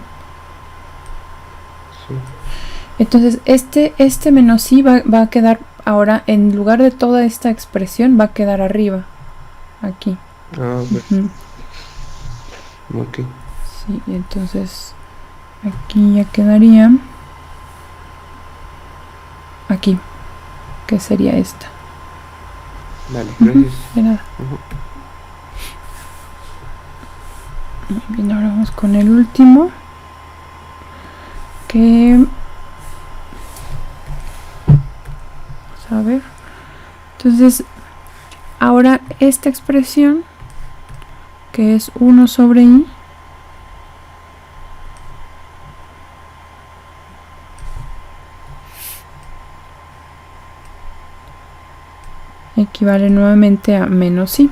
Sí. Entonces este menos i va a quedar ahora, en lugar de toda esta expresión, va a quedar arriba, aquí. Bueno. Ok. Sí, entonces aquí ya quedaría aquí, que sería esta. Vale, gracias. De nada. Bien, ahora vamos con el último, que vamos a ver. Entonces ahora esta expresión, que es 1 sobre i, equivale nuevamente a menos i,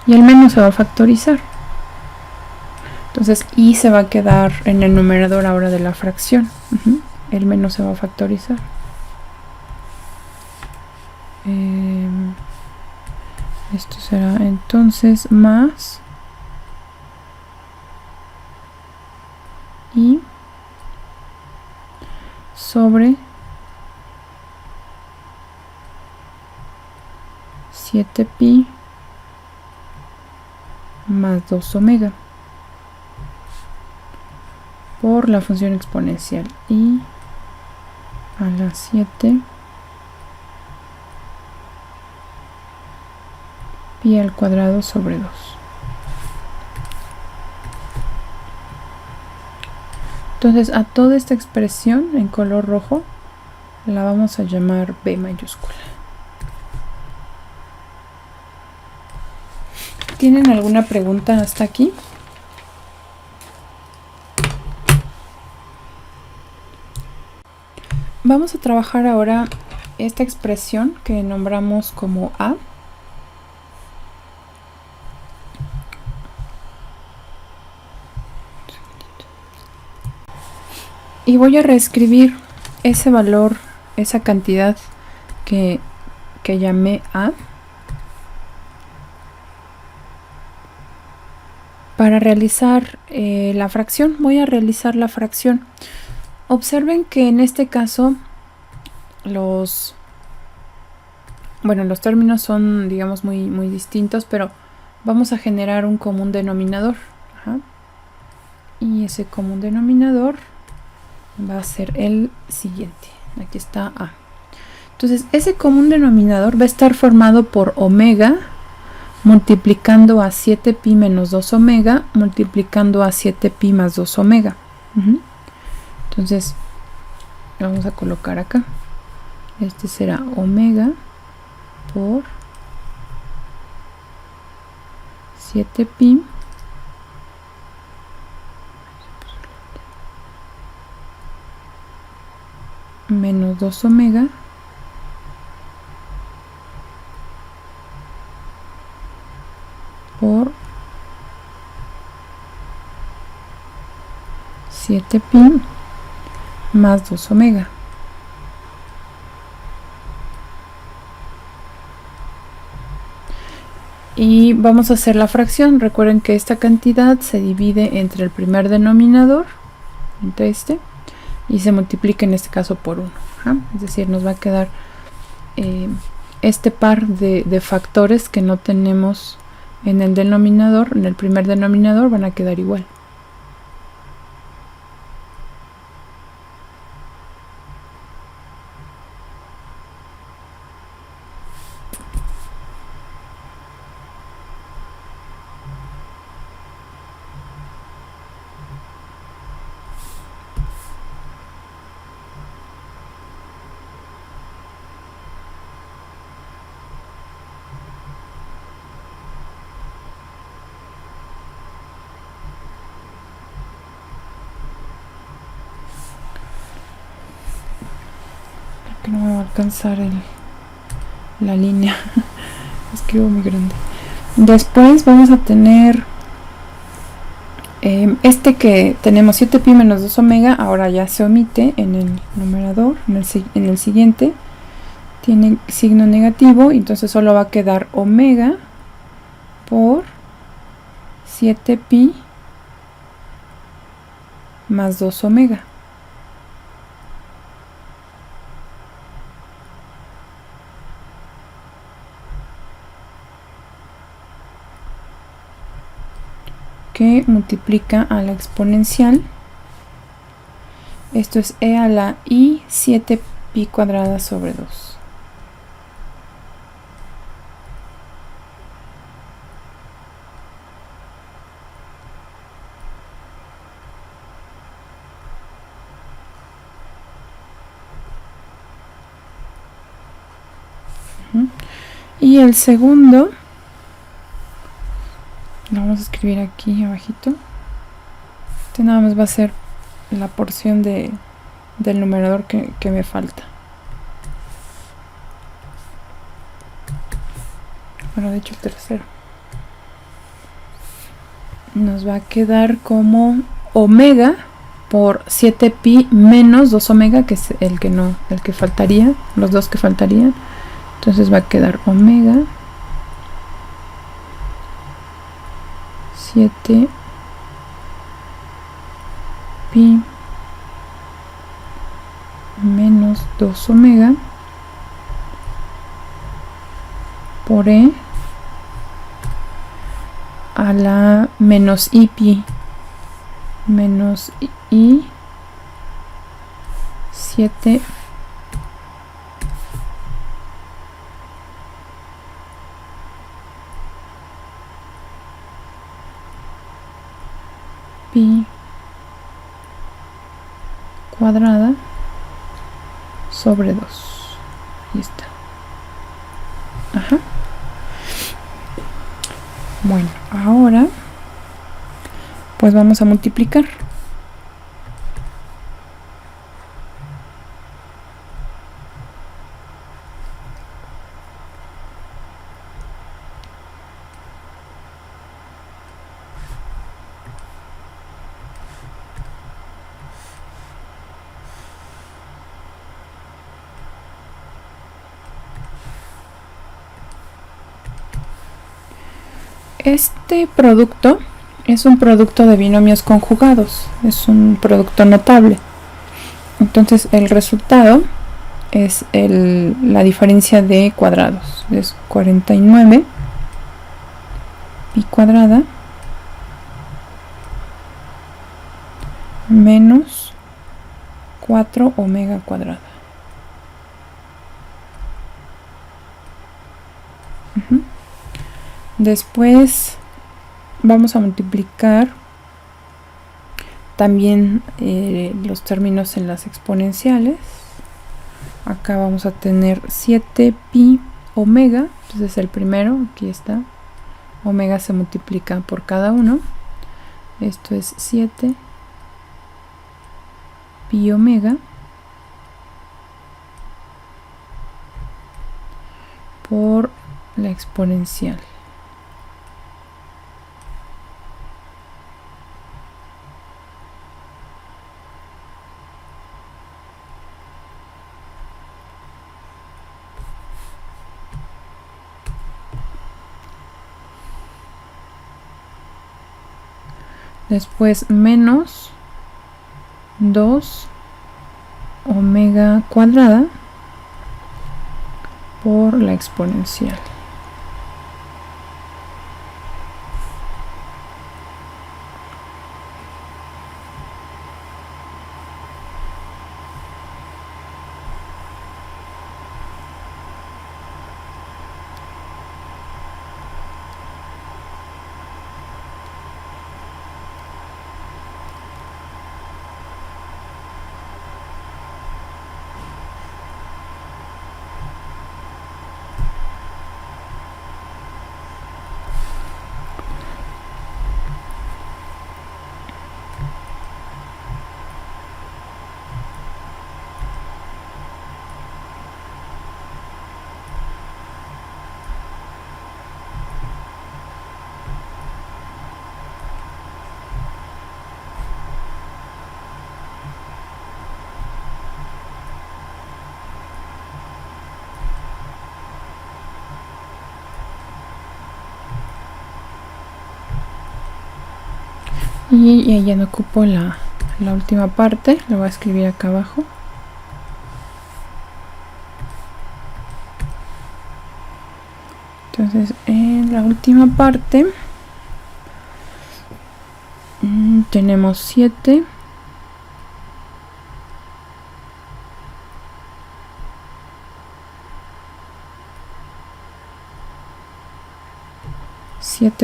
y el menos se va a factorizar. Entonces i se va a quedar en el numerador ahora de la fracción. El menos se va a factorizar. Esto será entonces más i sobre 7pi más 2 omega por la función exponencial i a la 7 pi al cuadrado sobre 2. Entonces a toda esta expresión en color rojo la vamos a llamar B mayúscula. ¿Tienen alguna pregunta hasta aquí? Vamos a trabajar ahora esta expresión que nombramos como A. Y voy a reescribir ese valor, esa cantidad que llamé A, para realizar la fracción. Voy a realizar la fracción. Observen que en este caso los términos son, digamos, muy distintos, pero vamos a generar un común denominador. Ajá. Y ese común denominador va a ser el siguiente. Aquí está A. Entonces, ese común denominador va a estar formado por omega multiplicando a 7pi menos 2 omega multiplicando a 7pi más 2 omega. Entonces, vamos a colocar acá. Este será omega por 7pi menos 2 omega por 7pi más 2 omega. Y vamos a hacer la fracción. Recuerden que esta cantidad se divide entre el primer denominador, entre este, y se multiplica en este caso por 1. Es decir, nos va a quedar este par de factores que no tenemos en el denominador, en el primer denominador, van a quedar igual. Que no me va a alcanzar la línea. Escribo muy grande. Después vamos a tener este que tenemos 7pi menos 2 omega, ahora ya se omite en el numerador, en el siguiente tiene signo negativo, entonces solo va a quedar omega por 7pi más 2 omega. Que multiplica a la exponencial. Esto es e a la i 7pi cuadrada sobre 2. Y el segundo lo vamos a escribir aquí abajito. Este nada más va a ser la porción del numerador que me falta. Bueno, de hecho el tercero. Nos va a quedar como omega por 7pi menos 2 omega, que es el que faltaría, los dos que faltarían. Entonces va a quedar omega 7pi menos 2 omega por e a la menos i menos i 7 pi cuadrada sobre 2. Ahí está. Ajá. Bueno, ahora pues vamos a multiplicar. Este producto es un producto de binomios conjugados, es un producto notable. Entonces el resultado es la diferencia de cuadrados, es 49 pi cuadrada menos 4 omega cuadrada. Después vamos a multiplicar también los términos en las exponenciales. Acá vamos a tener 7 pi omega, entonces el primero, aquí está, omega se multiplica por cada uno, esto es 7 pi omega por la exponencial. Después menos 2 omega cuadrada por la exponencial. Y ya no ocupo la última parte, lo voy a escribir acá abajo. Entonces en la última parte tenemos 7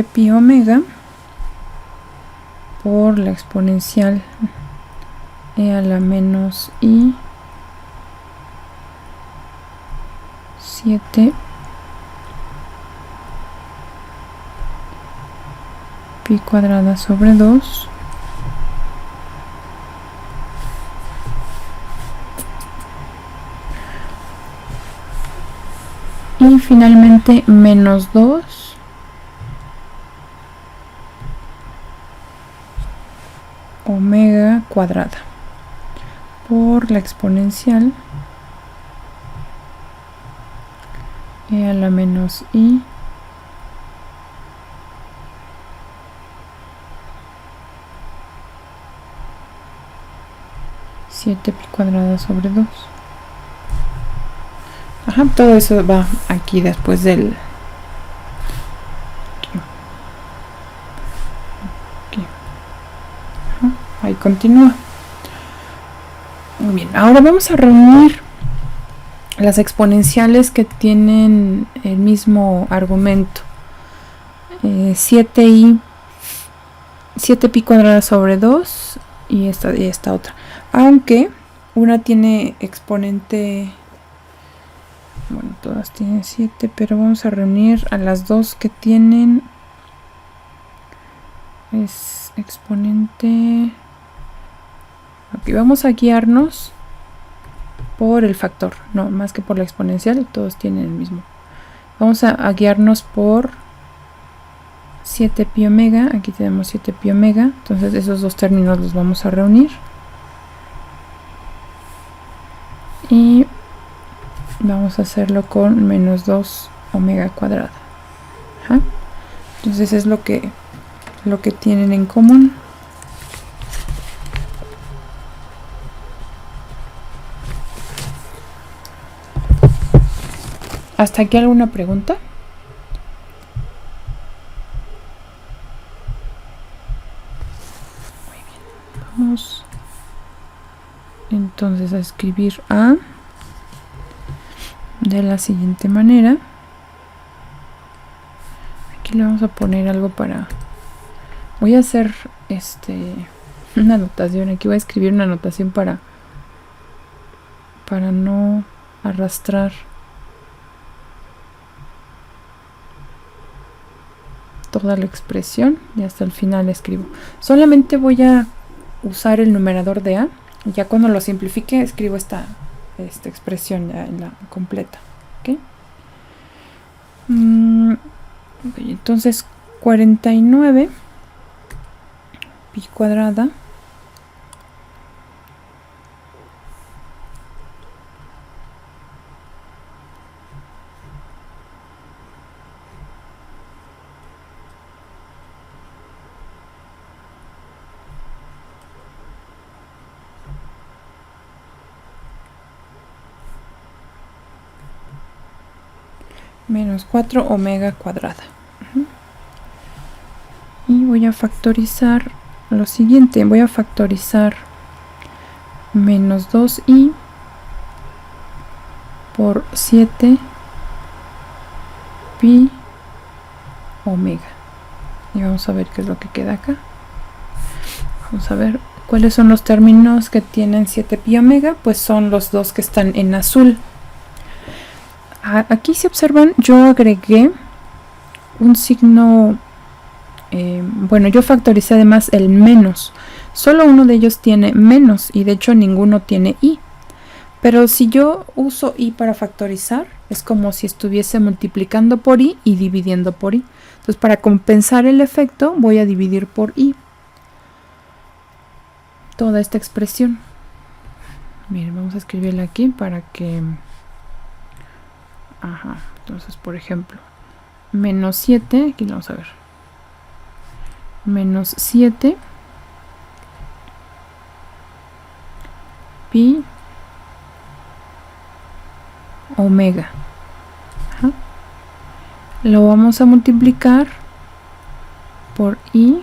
pi omega por la exponencial e a la menos i 7 pi cuadrada sobre 2 y finalmente menos 2 omega cuadrada por la exponencial e a la menos i 7 pi cuadrada sobre 2. Ajá, todo eso va aquí después del ahí continúa. Muy bien, ahora vamos a reunir las exponenciales que tienen el mismo argumento. 7 pi cuadrada sobre 2 y esta otra. Aunque una tiene exponente, bueno, todas tienen 7, pero vamos a reunir a las dos que tienen es exponente. Aquí vamos a guiarnos por el factor, no más que por la exponencial, todos tienen el mismo. Vamos a guiarnos por 7 pi omega, aquí tenemos 7 pi omega, entonces esos dos términos los vamos a reunir. Y vamos a hacerlo con menos 2 omega cuadrada. Ajá. Entonces es lo que lo que tienen en común. ¿Hasta aquí alguna pregunta? Muy bien. Vamos entonces a escribir A de la siguiente manera. Aquí le vamos a poner algo para... Voy a hacer una anotación. Aquí voy a escribir una anotación para no arrastrar toda la expresión y hasta el final escribo. Solamente voy a usar el numerador de A. Ya cuando lo simplifique escribo esta expresión ya en la completa. ¿Okay? Entonces 49 pi cuadrada menos 4 omega cuadrada. Y voy a factorizar lo siguiente. Voy a factorizar menos 2i por 7 pi omega. Y vamos a ver qué es lo que queda acá. Vamos a ver cuáles son los términos que tienen 7 pi omega. Pues son los dos que están en azul. Aquí si observan, yo agregué un signo, bueno, yo factoricé además el menos. Solo uno de ellos tiene menos y de hecho ninguno tiene i. Pero si yo uso i para factorizar, es como si estuviese multiplicando por i y dividiendo por i. Entonces para compensar el efecto voy a dividir por i toda esta expresión. Miren, vamos a escribirla aquí para que... Ajá, entonces por ejemplo, menos 7, aquí vamos a ver, menos 7 pi omega. Ajá. Lo vamos a multiplicar por i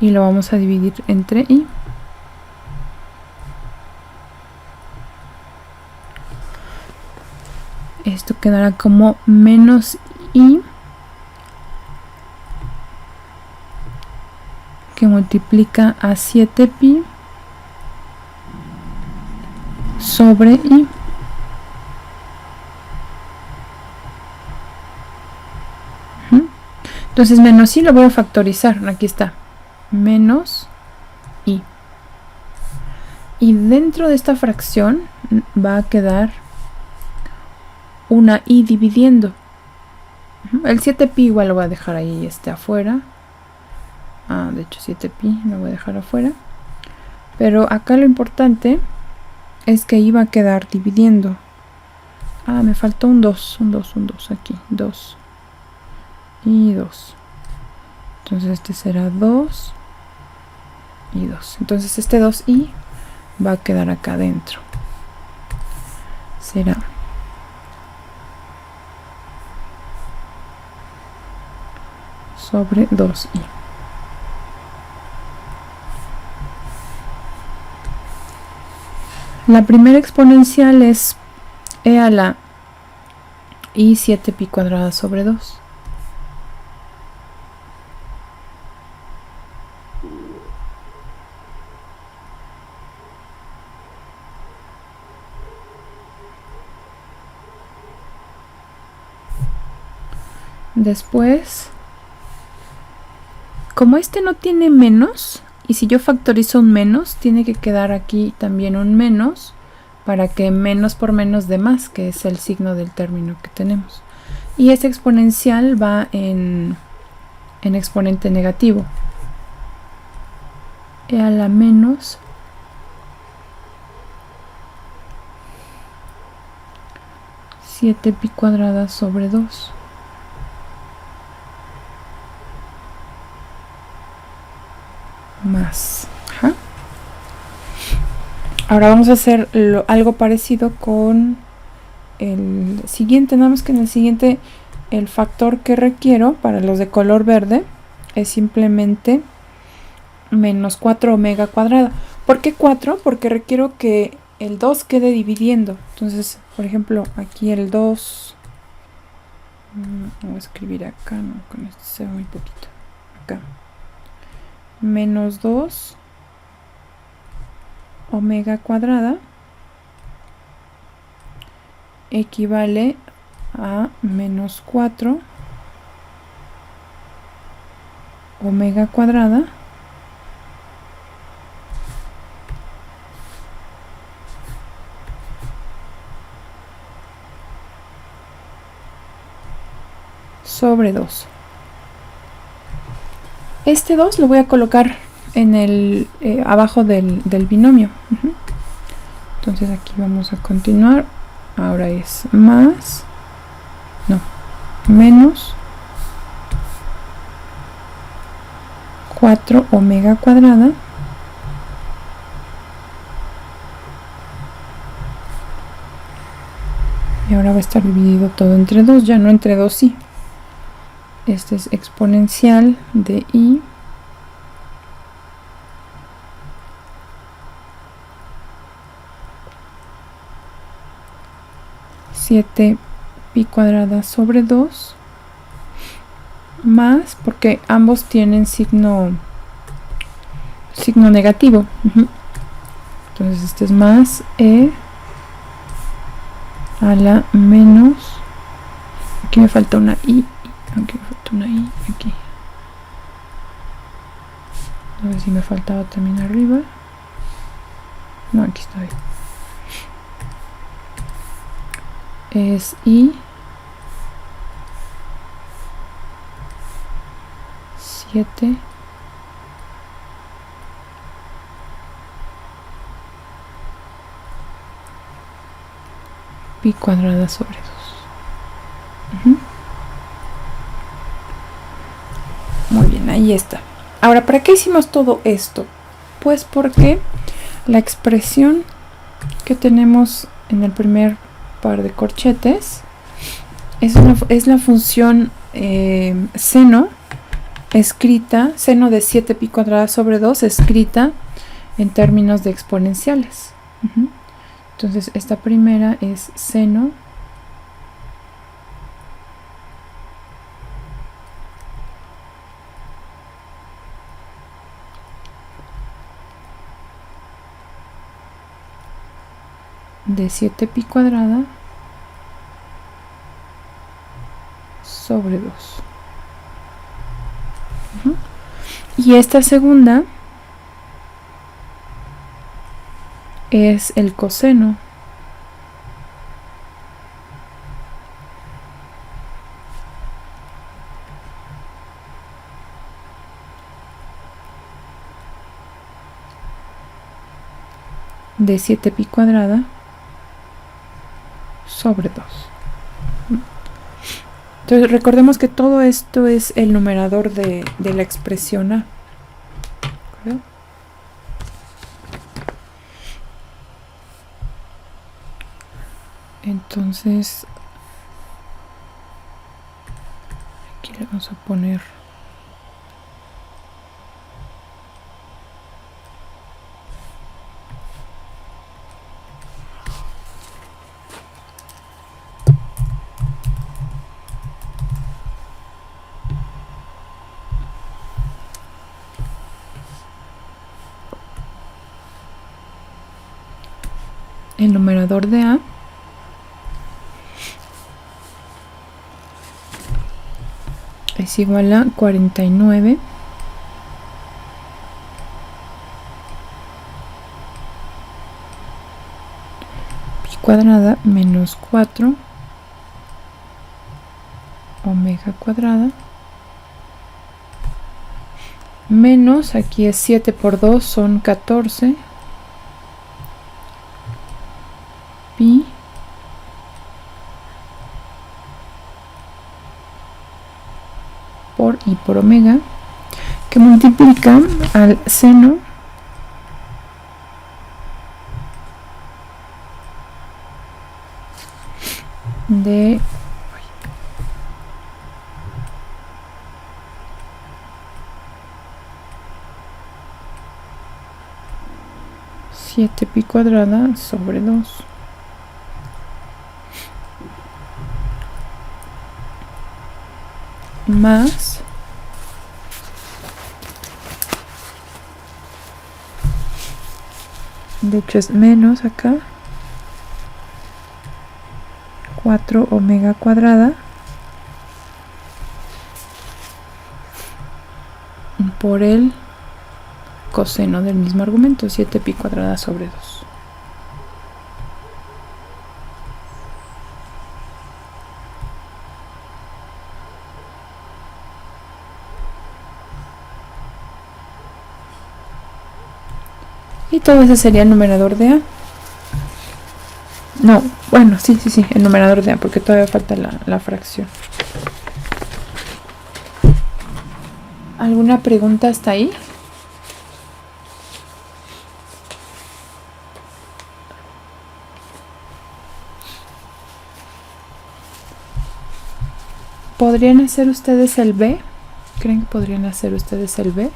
y lo vamos a dividir entre i. Esto quedará como menos i que multiplica a 7pi sobre i. Entonces menos i lo voy a factorizar. Aquí está. Menos i. Y dentro de esta fracción va a quedar una i dividiendo. El 7pi igual lo voy a dejar ahí afuera. De hecho 7pi lo voy a dejar afuera. Pero acá lo importante es que i va a quedar dividiendo. Me faltó un 2 aquí. 2 y 2. Entonces este será 2 y 2. Entonces este 2i va a quedar acá adentro. Será sobre 2i. La primera exponencial es e a la i 7pi cuadrada sobre 2. Después, como este no tiene menos, y si yo factorizo un menos, tiene que quedar aquí también un menos, para que menos por menos dé más, que es el signo del término que tenemos. Y ese exponencial va en exponente negativo. E a la menos 7pi cuadrada sobre 2. Ahora vamos a hacer algo parecido con el siguiente, nada más que en el siguiente el factor que requiero para los de color verde es simplemente menos 4 omega cuadrada. ¿Por qué 4? Porque requiero que el 2 quede dividiendo. Entonces, por ejemplo, aquí el 2, voy a escribir acá, no, con esto se ve muy poquito, acá, menos 2 omega cuadrada equivale a menos 4 omega cuadrada sobre 2. Este 2 lo voy a colocar en el abajo del binomio. Entonces aquí vamos a continuar. Ahora es más, no, menos 4 omega cuadrada y ahora va a estar dividido todo entre 2, ya no entre 2 y. Este es exponencial de i pi cuadrada sobre 2 más, porque ambos tienen signo negativo. Entonces este es más e a la menos, aquí me falta una i, aquí me falta una i, aquí, a ver si me faltaba también arriba, no, aquí está bien. Es i 7 pi cuadrada sobre 2. Muy bien, ahí está. Ahora, ¿para qué hicimos todo esto? Pues porque la expresión que tenemos en el primer par de corchetes es la función seno escrita, seno de 7 pi cuadrada sobre 2 escrita en términos de exponenciales. Entonces esta primera es seno de 7 pi cuadrada sobre 2. Y esta segunda es el coseno de 7 pi cuadrada sobre 2. Entonces recordemos que todo esto es el numerador de la expresión a. ¿De Entonces aquí le vamos a poner el numerador de a es igual a 49 pi cuadrada menos 4 omega cuadrada menos, aquí es 7 por 2 son 14 pi por i por omega, que multiplica al seno de 7 pi cuadrada sobre 2 más de hecho es menos acá 4 omega cuadrada por el coseno del mismo argumento, 7 pi cuadrada sobre 2. Y todo ese sería el numerador de A. No, bueno, sí, el numerador de A, porque todavía falta la fracción. ¿Alguna pregunta hasta ahí? ¿Podrían hacer ustedes el B? ¿Creen que podrían hacer ustedes el B?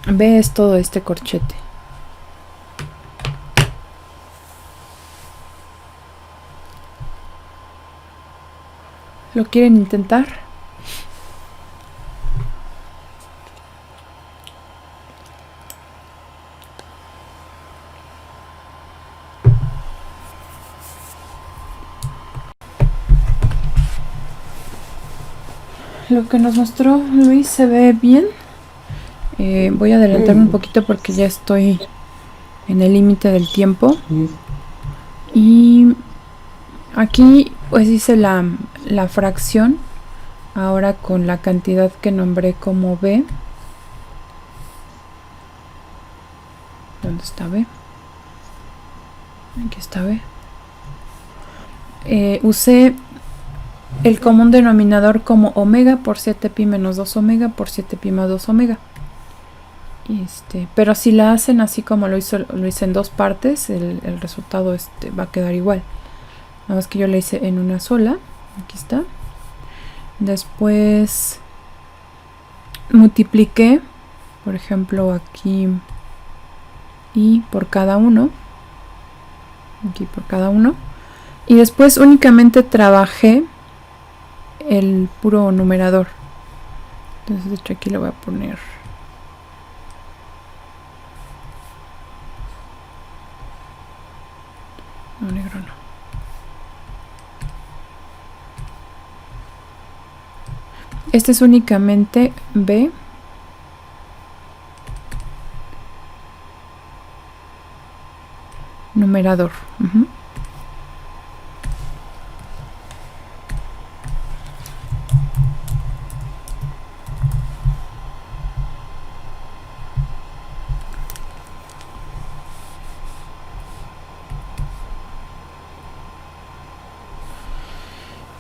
B es todo este corchete. ¿Lo quieren intentar? Lo que nos mostró Luis se ve bien. Voy a adelantarme un poquito porque ya estoy en el límite del tiempo. Y aquí pues hice la fracción ahora con la cantidad que nombré como B. ¿Dónde está B? Aquí está B. Usé el común denominador como omega por 7 pi menos 2 omega por 7 pi más 2 omega. Pero si la hacen así como lo hice en dos partes, el resultado va a quedar igual. Nada más que yo la hice en una sola. Aquí está. Después multipliqué, por ejemplo, aquí y por cada uno. Aquí por cada uno. Y después únicamente trabajé el puro numerador. Entonces, de hecho, aquí le voy a poner no, negro no. Este es únicamente B numerador.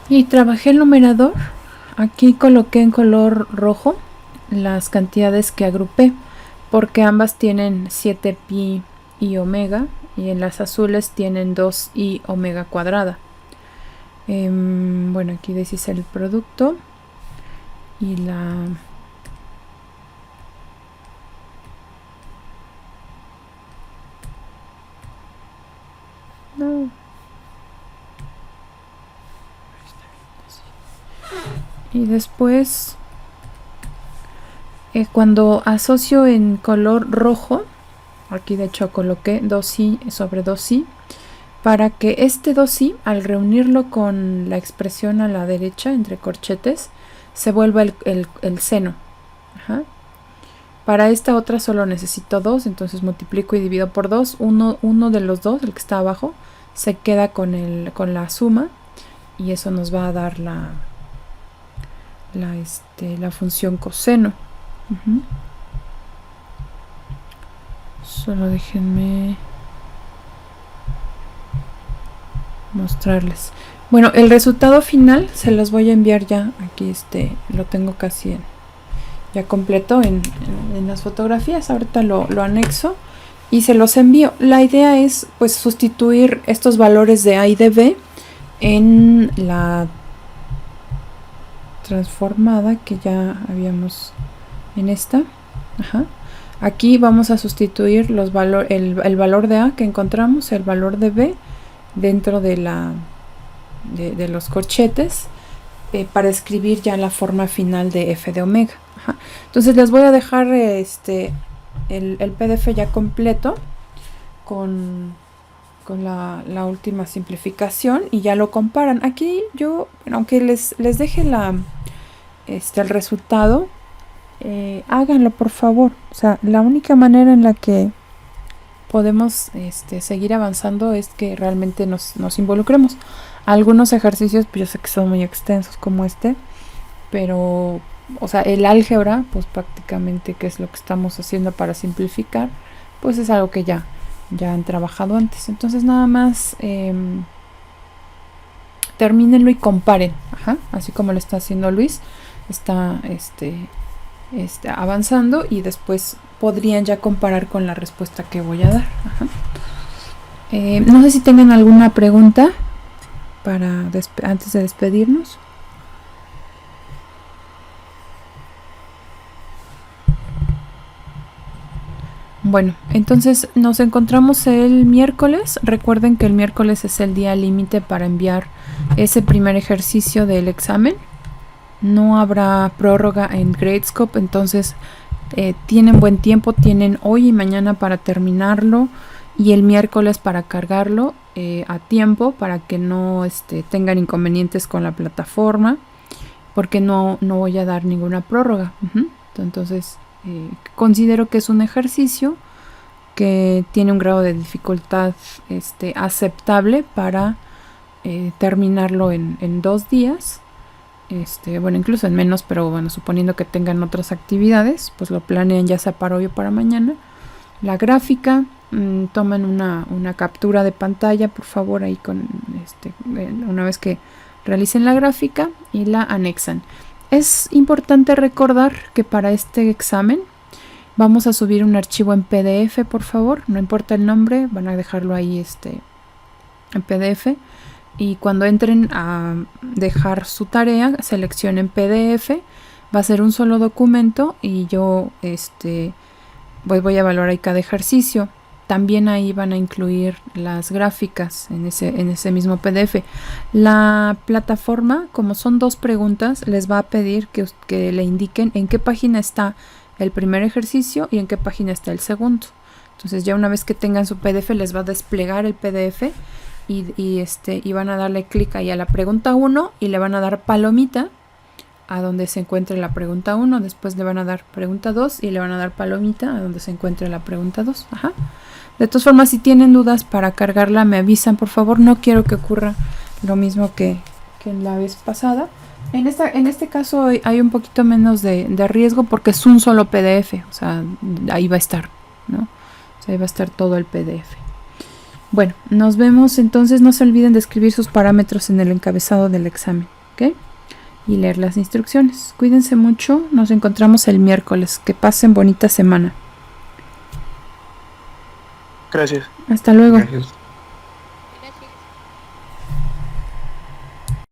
Y trabajé el numerador. Aquí coloqué en color rojo las cantidades que agrupé, porque ambas tienen 7 pi y omega, y en las azules tienen 2 y omega cuadrada. Bueno, aquí deshice el producto y la no. Y después cuando asocio en color rojo, aquí de hecho coloqué 2i sobre 2i, para que este 2i al reunirlo con la expresión a la derecha entre corchetes se vuelva el seno. Ajá. Para esta otra solo necesito 2, entonces multiplico y divido por 2. Uno de los dos, el que está abajo, se queda con la suma, y eso nos va a dar la función coseno. Solo déjenme mostrarles. Bueno, el resultado final se los voy a enviar ya. Aquí lo tengo casi ya completo en las fotografías. Ahorita lo anexo y se los envío. La idea es pues sustituir estos valores de A y de B en la transformada que ya habíamos en esta. Ajá. Aquí vamos a sustituir el valor de A que encontramos, el valor de B dentro de los corchetes para escribir ya la forma final de f de omega. Ajá. Entonces les voy a dejar el PDF ya completo con la última simplificación y ya lo comparan. Aquí yo, aunque les deje el resultado, háganlo por favor. O sea, la única manera en la que podemos seguir avanzando es que realmente nos involucremos. Algunos ejercicios pues yo sé que son muy extensos como pero o sea, el álgebra pues prácticamente, que es lo que estamos haciendo para simplificar, pues es algo que ya han trabajado antes. Entonces nada más termínenlo y comparen. Ajá, así como lo está haciendo Luis, está avanzando y después podrían ya comparar con la respuesta que voy a dar. Ajá. No sé si tengan alguna pregunta antes de despedirnos. Bueno, entonces nos encontramos el miércoles. Recuerden que el miércoles es el día límite para enviar ese primer ejercicio del examen. No habrá prórroga en Gradescope, entonces tienen buen tiempo, tienen hoy y mañana para terminarlo y el miércoles para cargarlo a tiempo para que no tengan inconvenientes con la plataforma, porque no voy a dar ninguna prórroga. Entonces considero que es un ejercicio que tiene un grado de dificultad aceptable para terminarlo en 2 días. Bueno, incluso en menos, pero bueno, suponiendo que tengan otras actividades, pues lo planean ya sea para hoy o para mañana. La gráfica, toman una captura de pantalla, por favor, ahí con una vez que realicen la gráfica y la anexan. Es importante recordar que para este examen vamos a subir un archivo en PDF, por favor, no importa el nombre, van a dejarlo ahí en PDF. Y cuando entren a dejar su tarea, seleccionen PDF, va a ser un solo documento y yo voy a evaluar ahí cada ejercicio. También ahí van a incluir las gráficas en ese mismo PDF. La plataforma, como son 2 preguntas, les va a pedir que le indiquen en qué página está el primer ejercicio y en qué página está el segundo. Entonces ya una vez que tengan su PDF, les va a desplegar el PDF y van a darle clic ahí a la pregunta 1 y le van a dar palomita a donde se encuentre la pregunta 1, después le van a dar pregunta 2 y le van a dar palomita a donde se encuentre la pregunta 2. Ajá. De todas formas, si tienen dudas para cargarla, me avisan, por favor. No quiero que ocurra lo mismo que en la vez pasada. En este caso hay un poquito menos de riesgo porque es un solo PDF, o sea, ahí va a estar, ¿no? O sea, ahí va a estar todo el PDF. Bueno, nos vemos entonces. No se olviden de escribir sus parámetros en el encabezado del examen, ¿ok? Y leer las instrucciones. Cuídense mucho, nos encontramos el miércoles. Que pasen bonita semana. Gracias. Hasta luego. Gracias.